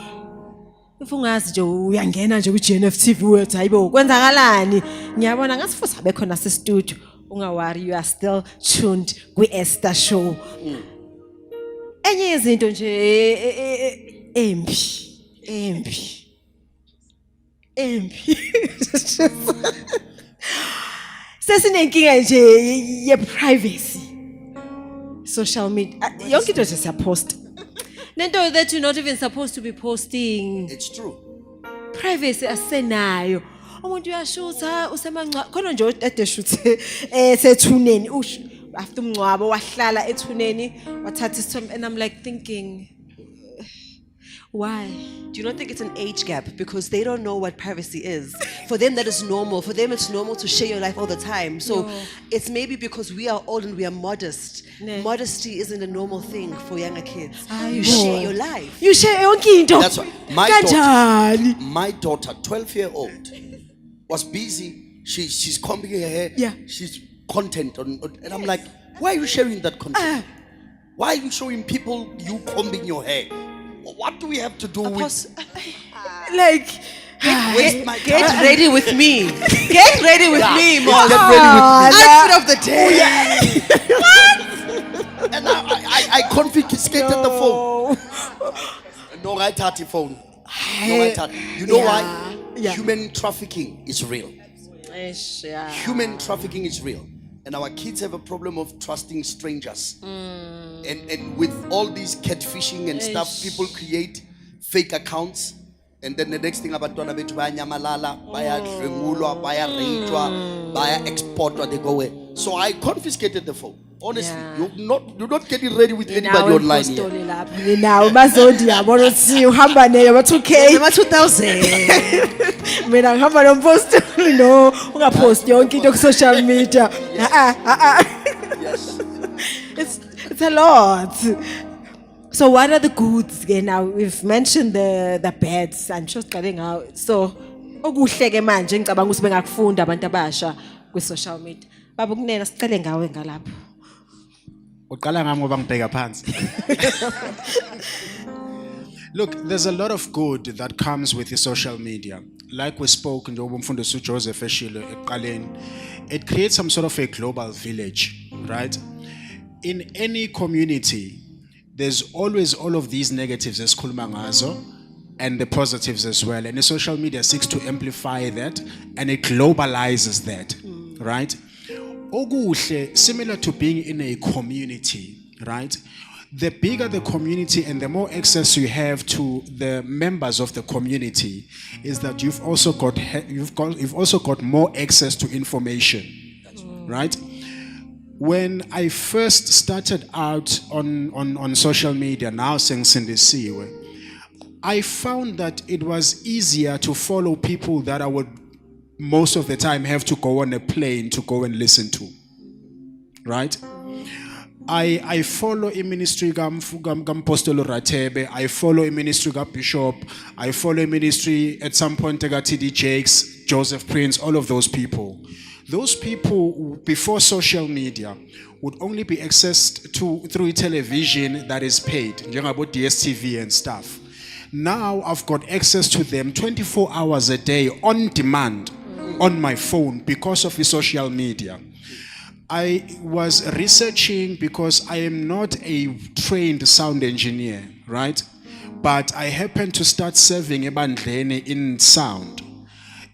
If ungazi nje uyangena nje ku-GNF TV uthi hayibo kwenzakalani. Ngiyabona ngathi futhi abe khona se studio. Ungawari, you are still tuned kwi-Esther show. Enye izinto nje embi. Sesinenkinga nje ye-privacy. Social media. Yonke into nje siyapost. Nento that you're not even supposed to be posting. It's true. Privacy asenayo. Umuntu uyashutha usemangcwa khona nje ade shuthe sethuneni after umngcwabo wahlala ethuneni wathatha isithombe, and I'm like thinking, why? Do you not think it's an age gap? Because they don't know what privacy is. For them, that is normal. For them, it's normal to share your life all the time. So it's maybe because we are old and we are modest. Ne. Modesty isn't a normal thing for younger kids. Ayibo. You share your life. You share yonke into. That's why Kanjani? my daughter, 12-year-old, was busy. She's combing her hair. Yeah. She's content on, and I'm like, why are you sharing that content? Why are you showing people you combing your hair? What do we have to do with? Like, Waste my time. Get ready with me. Get ready with me, Mom. Get ready with me. Outfit of the day. And I confiscated the phone. No right at the phone. No right at. You know why? Yeah. Human trafficking is real. yeah. Human trafficking is real. And our kids have a problem of trusting strangers. And with all these catfishing and stuff, people create fake accounts. And then the next thing about Donna Betu, baya nyamalala, baya drengulwa, baya reitwa, baya exportwa, they go away. So I confiscated the phone. Honestly, you're not getting ready with anybody online here. Now, Mazondi, I want to see you. Hamba ne, about 2K. Number 2000. Mina ngihamba nompost no ungapost yonke into ku social media. Yes. It's a lot. So what are the goods again? Now we've mentioned the beds. I'm just getting out. So okuhle ke manje ngicabanga ukuthi bengakufunda abantu abasha ku social media. Baba Kunene sicela ngawe ngalapho. Uqala ngami ngoba ngibheka phansi. Look, there's a lot of good that comes with the social media. Like we spoke, njengoba umfundisi Joseph eshilo ekuqaleni, it creates some sort of a global village, right? In any community, there's always all of these negatives esikhuluma ngazo and the positives as well. And the social media seeks to amplify that and it globalizes that, right? Okuhle, similar to being in a community, right? The bigger the community and the more access you have to the members of the community, is that you've also got more access to information, right? When I first started out on social media, now sengisindisiwe, I found that it was easier to follow people that I would most of the time have to go on a plane to go and listen to, right? I follow a ministry Apostolo Rathebe, I follow a ministry Bishop, I follow a ministry at some point TD Jakes, Joseph Prince, all of those people. Those people before social media would only be accessed through television that is paid, about DSTV and stuff. Now I've got access to them 24 hours a day on demand on my phone because of the social media. I was researching because I am not a trained sound engineer, right? But I happened to start serving ebandleni in sound.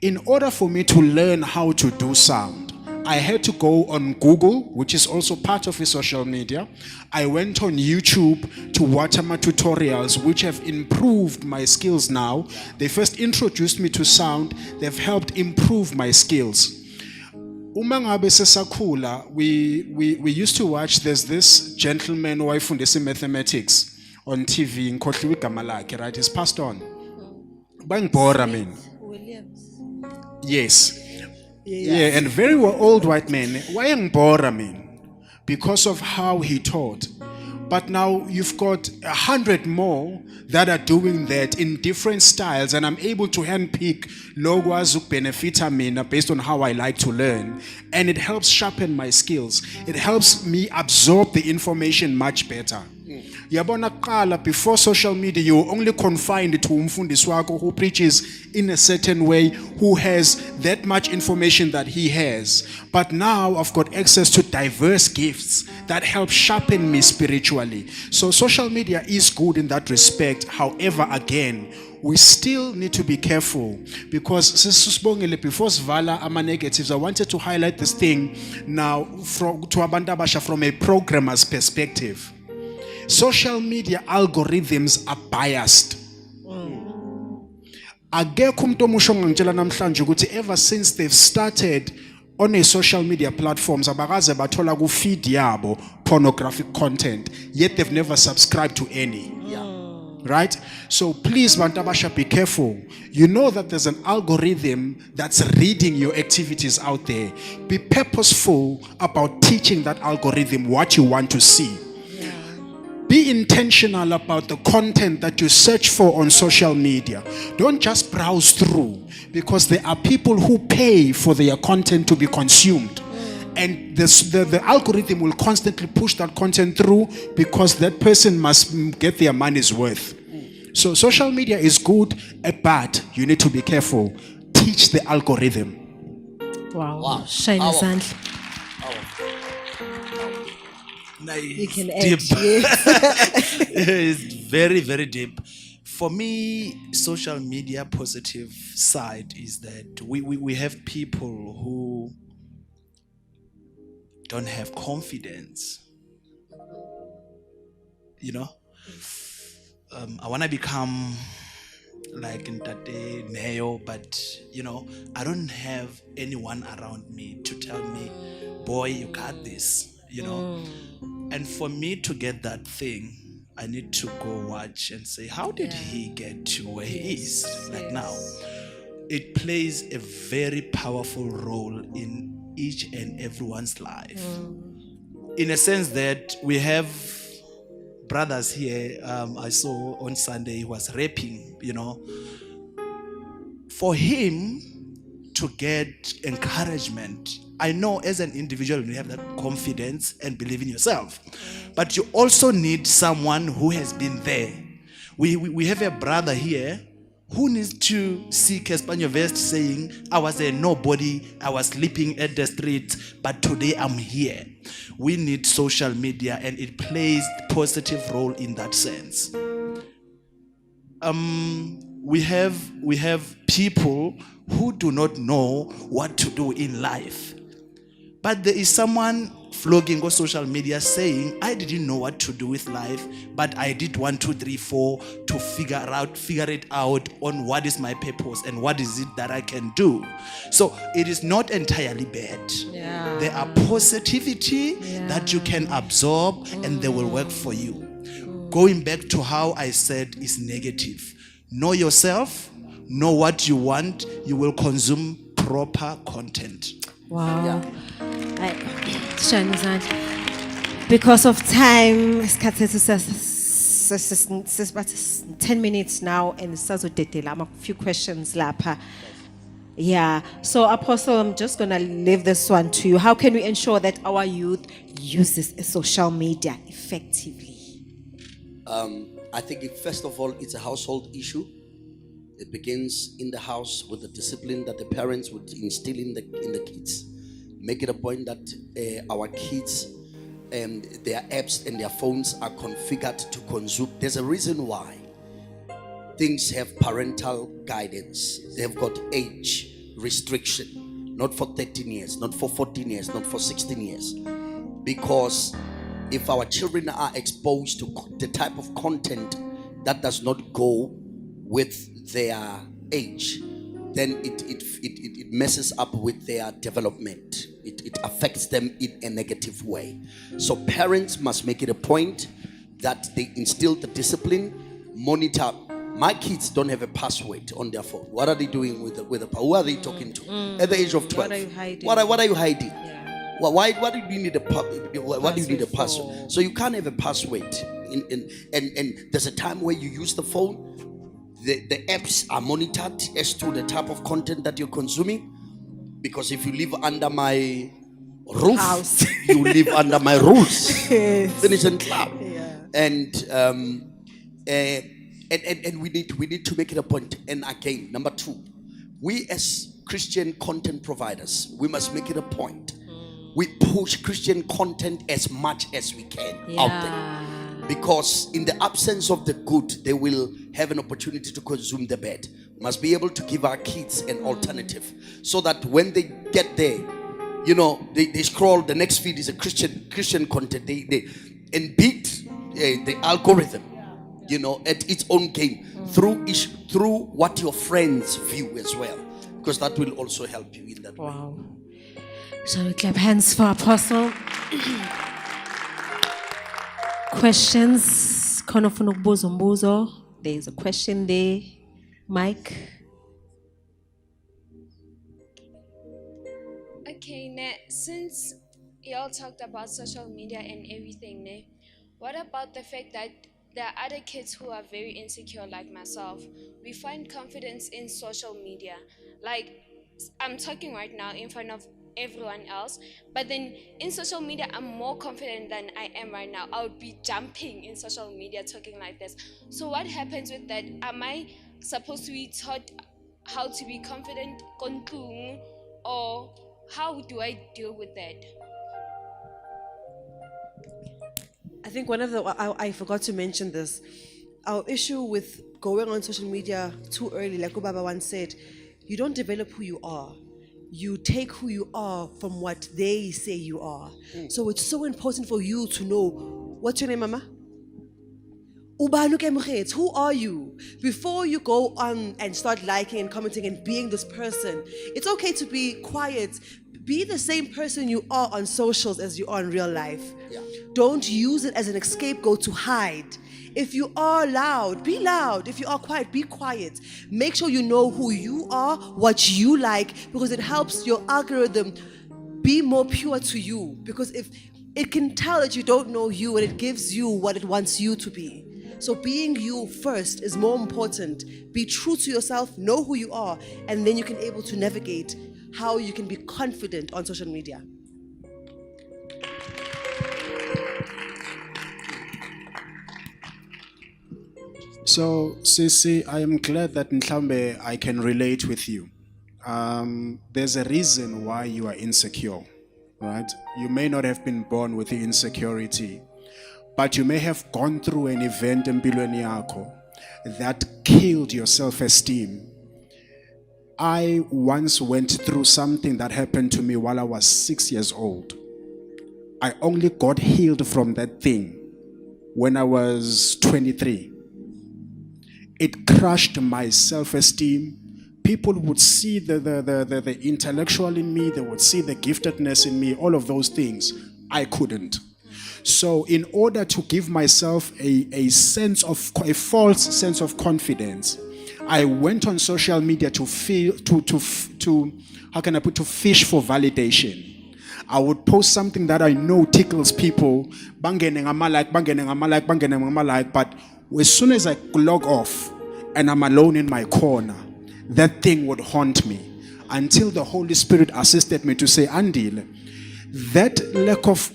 In order for me to learn how to do sound, I had to go on Google, which is also part of his social media. I went on YouTube to watch my tutorials, which have improved my skills now. They first introduced me to sound. They've helped improve my skills. Uma ngabe sesakhula, we used to watch, there's this gentleman who wayefundisa mathematics on TV, ngikhohliwe igama lakhe, right? He's passed on. Bangibora mina. Yes. Yeah, and very old white man. Why bore because of how he taught. But now you've got 100 more that are doing that in different styles, and I'm able to handpick logos benefit mina based on how I like to learn, and it helps sharpen my skills. It helps me absorb the information much better. Yabona qala, before social media, you were only confined to umfundisi wakho who preaches in a certain way, who has that much information that he has. But now I've got access to diverse gifts that help sharpen me spiritually. So social media is good in that respect. However, again, we still need to be careful, because Sbongile, before Svala ama negatives, I wanted to highlight this thing now to abantu abasha from a programmer's perspective. Social media algorithms are biased. Akekho umuntu omusho ngangitshela namhlanje ukuthi ever since they've started on a social media platforms, abakaze bathola ku feed yabo pornographic content, yet they've never subscribed to any. Right? So please, bantu abasha, be careful. You know that there's an algorithm that's reading your activities out there. Be purposeful about teaching that algorithm what you want to see. Be intentional about the content that you search for on social media. Don't just browse through, because there are people who pay for their content to be consumed. And the algorithm will constantly push that content through, because that person must get their money's worth. So social media is good, but you need to be careful. Teach the algorithm. Wow. Shine Power. Andile. You can add, deep. yes. It's very, very deep. For me, social media positive side is that we have people who don't have confidence. You know, I want to become like Ntate Neo, but you know, I don't have anyone around me to tell me, boy, you got this, you know. And for me to get that thing, I need to go watch and say, how did he get to where he is like now? It plays a very powerful role in each and everyone's life. In a sense that we have brothers here, I saw on Sunday, he was rapping, you know. For him to get encouragement, I know as an individual you have that confidence and believe in yourself, but you also need someone who has been there. We have a brother here who needs to see Sbongile Mbatha saying, I was a nobody, I was sleeping at the street, but today I'm here. We need social media, and it plays a positive role in that sense. We have people who do not know what to do in life, but there is someone vlogging on social media saying, I didn't know what to do with life, but I did 1, 2, 3, 4 to figure it out on what is my purpose and what is it that I can do. So it is not entirely bad. There are positivity that you can absorb, and they will work for you. Going back to how I said is negative. Know yourself, know what you want, you will consume proper content. Wow. Shine Andile. Because of time, it's 10 minutes now, and it's also a few questions lapha. Yeah. So Apostle, I'm just gonna leave this one to you. How can we ensure that our youth uses social media effectively? I think first of all, it's a household issue. It begins in the house with the discipline that the parents would instill in the kids. Make it a point that our kids and their apps and their phones are configured to consume. There's a reason why things have parental guidance. They've got age restriction. not for 13 years, not for 14 years, not for 16 years. Because if our children are exposed to the type of content that does not go with their age, then it messes up with their development. It affects them in a negative way. So parents must make it a point that they instill the discipline, monitor. My kids don't have a password on their phone. What are they doing with the who are they talking to at the age of 12? What are you hiding? What are you hiding? Yeah. Why do you need why do you need a password? So you can't have a password. And there's a time where you use the phone. The apps are monitored as to the type of content that you're consuming. Because if you live under my roof, House. you live under my rules. Yes. Finish and clap. Yeah. And we need to make it a point. And again, number 2, we as Christian content providers, we must make it a point. We push Christian content as much as we can out there. Because in the absence of the good, they will have an opportunity to consume the bad. We must be able to give our kids an alternative, so that when they get there, they scroll, the next feed is a Christian content. They and beat the algorithm, at its own game through what your friends view as well, because that will also help you in that way. Wow. Shall we clap hands for Apostle? Questions? Khona ufuna ukubuza umbuzo? There is a question there. Mike? Okay, since y'all talked about social media and everything, what about the fact that there are other kids who are very insecure like myself? We find confidence in social media. Like, I'm talking right now in front of everyone else, but then in social media I'm more confident than I am right now. I would be jumping in social media talking like this. So what happens with that? Am I supposed to be taught how to be confident, or how do I deal with that? I think I forgot to mention this. Our issue with going on social media too early, like Ubaba once said, you don't develop who you are. You take who you are from what they say you are. So it's so important for you to know, what's your name, Mama? Who are you? Before you go on and start liking and commenting and being this person, it's okay to be quiet. Be the same person you are on socials as you are in real life. Yeah. Don't use it as an scapegoat to hide. If you are loud, be loud. If you are quiet, be quiet. Make sure you know who you are, what you like, because it helps your algorithm be more pure to you. Because if it can tell that you don't know you, and it gives you what it wants you to be. So being you first is more important. Be true to yourself, know who you are, and then you can be able to navigate how you can be confident on social media. So, Sisi, I am glad that Mhlambe I can relate with you. There's a reason why you are insecure, right? You may not have been born with the insecurity, but you may have gone through an event in empilweni yakho that killed your self-esteem. I once went through something that happened to me while I was 6 years old. I only got healed from that thing when I was 23. It crushed my self-esteem. People would see the intellectual in me, they would see the giftedness in me, all of those things. I couldn't. So in order to give myself a false sense of confidence, I went on social media to fish for validation. I would post something that I know tickles people, but as soon as I log off and I'm alone in my corner, that thing would haunt me until the Holy Spirit assisted me to say, Andile, that lack of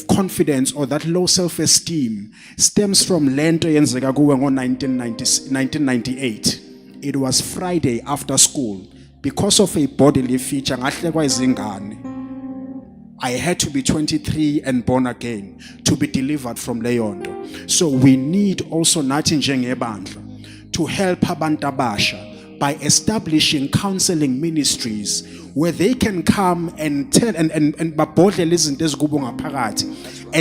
confidence or that low self-esteem stems from lento yenzeka kuwe ngo 1998. It was Friday after school. Because of a bodily feature, ngahlekwa izingane. I had to be 23 and born again to be delivered from leyondo. So we need also nathi njengebandla to help abantu abasha by establishing counseling ministries where they can come and tell and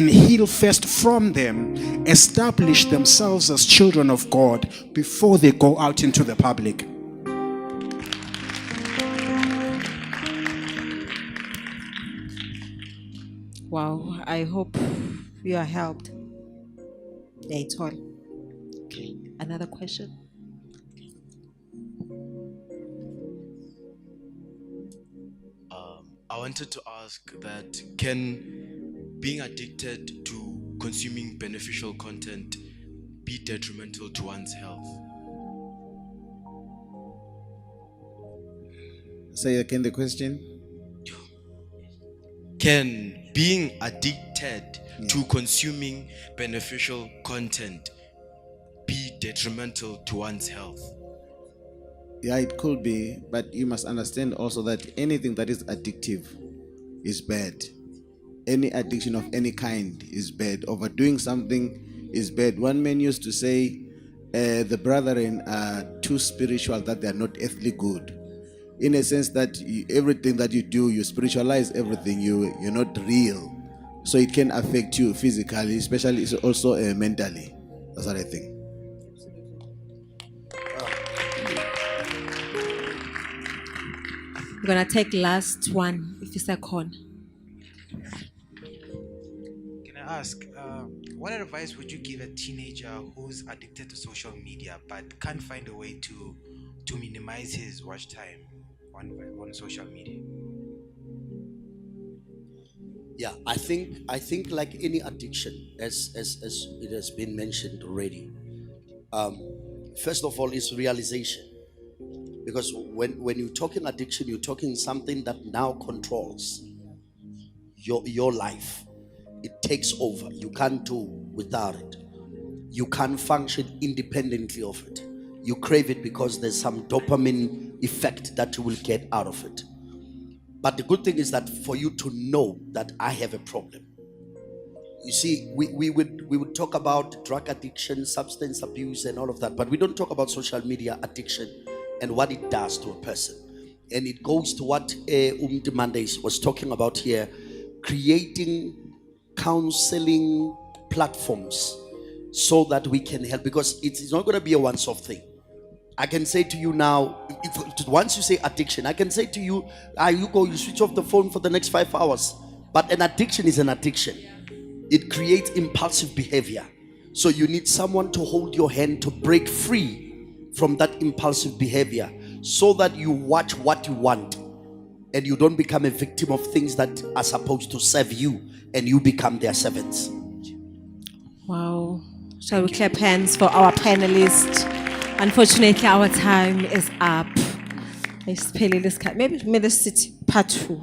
heal first from them, establish themselves as children of God before they go out into the public. Wow, I hope you are helped. Yeah, it's all. Okay, another question? I wanted to ask that can being addicted to consuming beneficial content be detrimental to one's health? Say again the question. Can being addicted to consuming beneficial content be detrimental to one's health? Yeah, it could be, but you must understand also that anything that is addictive is bad. Any addiction of any kind is bad. Overdoing something is bad. One man used to say, the brethren are too spiritual that they are not earthly good. In a sense that everything that you do, you spiritualize everything, you're not real. So it can affect you physically, especially also mentally. That's what I think. We're gonna take last one, if it's a con. Can I ask, what advice would you give a teenager who's addicted to social media but can't find a way to minimize his watch time on social media? Yeah, I think like any addiction, as it has been mentioned already, first of all is realization. Because when you're talking addiction, you're talking something that now controls your life. It takes over. You can't do without it. You can't function independently of it. You crave it because there's some dopamine effect that you will get out of it. But the good thing is that for you to know that I have a problem. You see, we would talk about drug addiction, substance abuse, and all of that, but we don't talk about social media addiction and what it does to a person. And it goes to what Mondays was talking about here, creating counseling platforms so that we can help, because it's not going to be a once-off thing. I can say to you now, once you say addiction, I can say to you, you switch off the phone for the next 5 hours. But an addiction is an addiction. It creates impulsive behavior. So you need someone to hold your hand to break free from that impulsive behavior, so that you watch what you want and you don't become a victim of things that are supposed to serve you and you become their servants. Wow. Shall we clap hands for our panelists? Unfortunately, our time is up. Maybe let's sit part 2.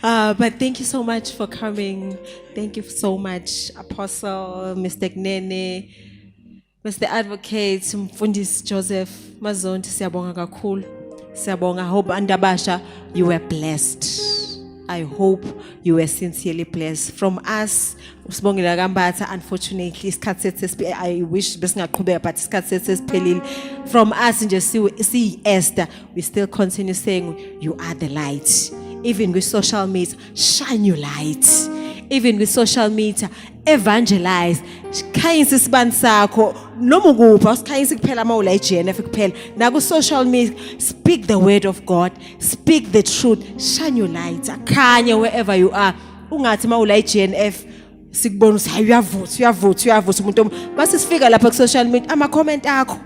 But thank you so much for coming. Thank you so much, Apostle, Mr. Kunene, Mr. Advocate, Mfundisi Joseph, Mazondi, siyabonga kakhulu. Siyabonga. I hope Andabasha, you were blessed. I hope you were sincerely blessed. From us, Sbongile Mbatha, unfortunately, I wish besingaqhubeka, but from us, and just see Esther, we still continue saying, you are the light. Even with social media, shine your light. Even with social media, evangelize. Khayisa isibani sakho noma ukupha usikhayisa kuphela mawula iGNF kuphela na ku social media, speak the word of God, speak the truth, shine your light, akhanye wherever you are. Ungathi mawula iGNF sikubona ukuthi uyavutha umuntu base sifika lapha ku social media ama comment akho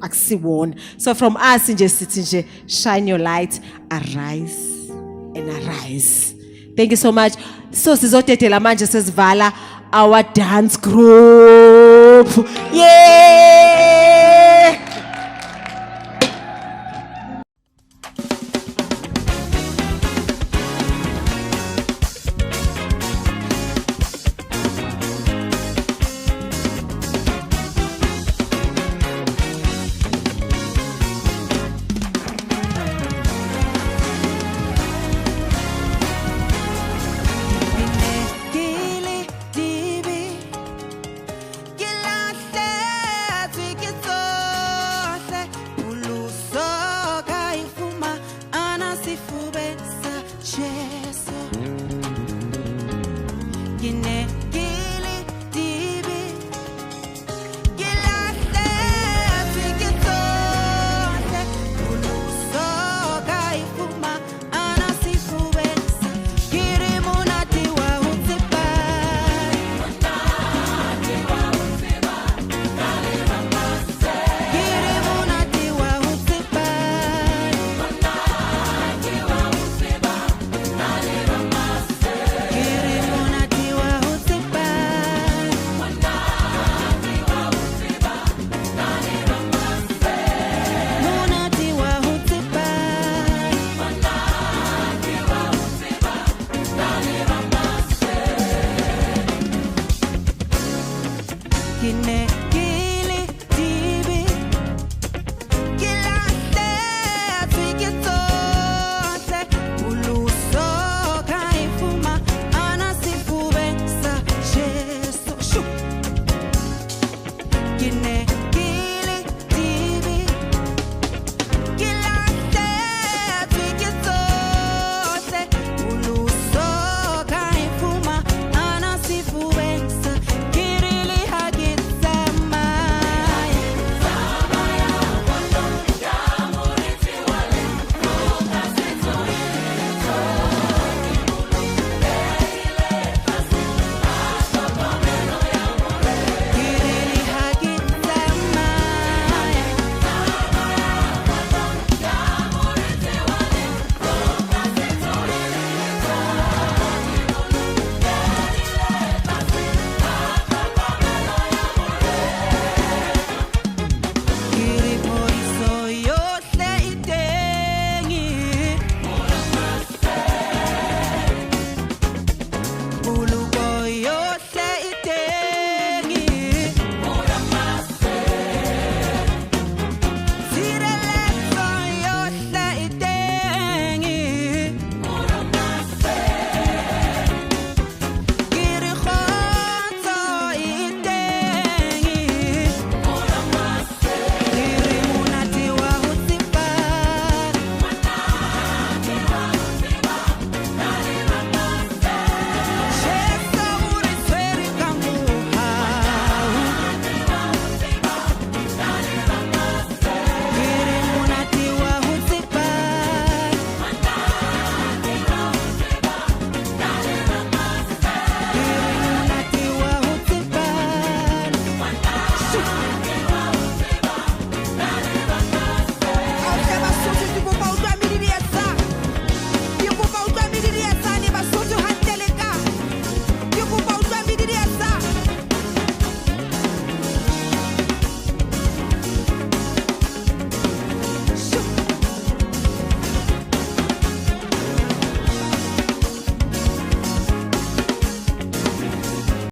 akusiwona. So from us nje sithi nje, shine your light, arise and arise. Thank you so much. So sizodedela manje sesivala our dance group. Yeah! Gili, dibi, gila, Kunene.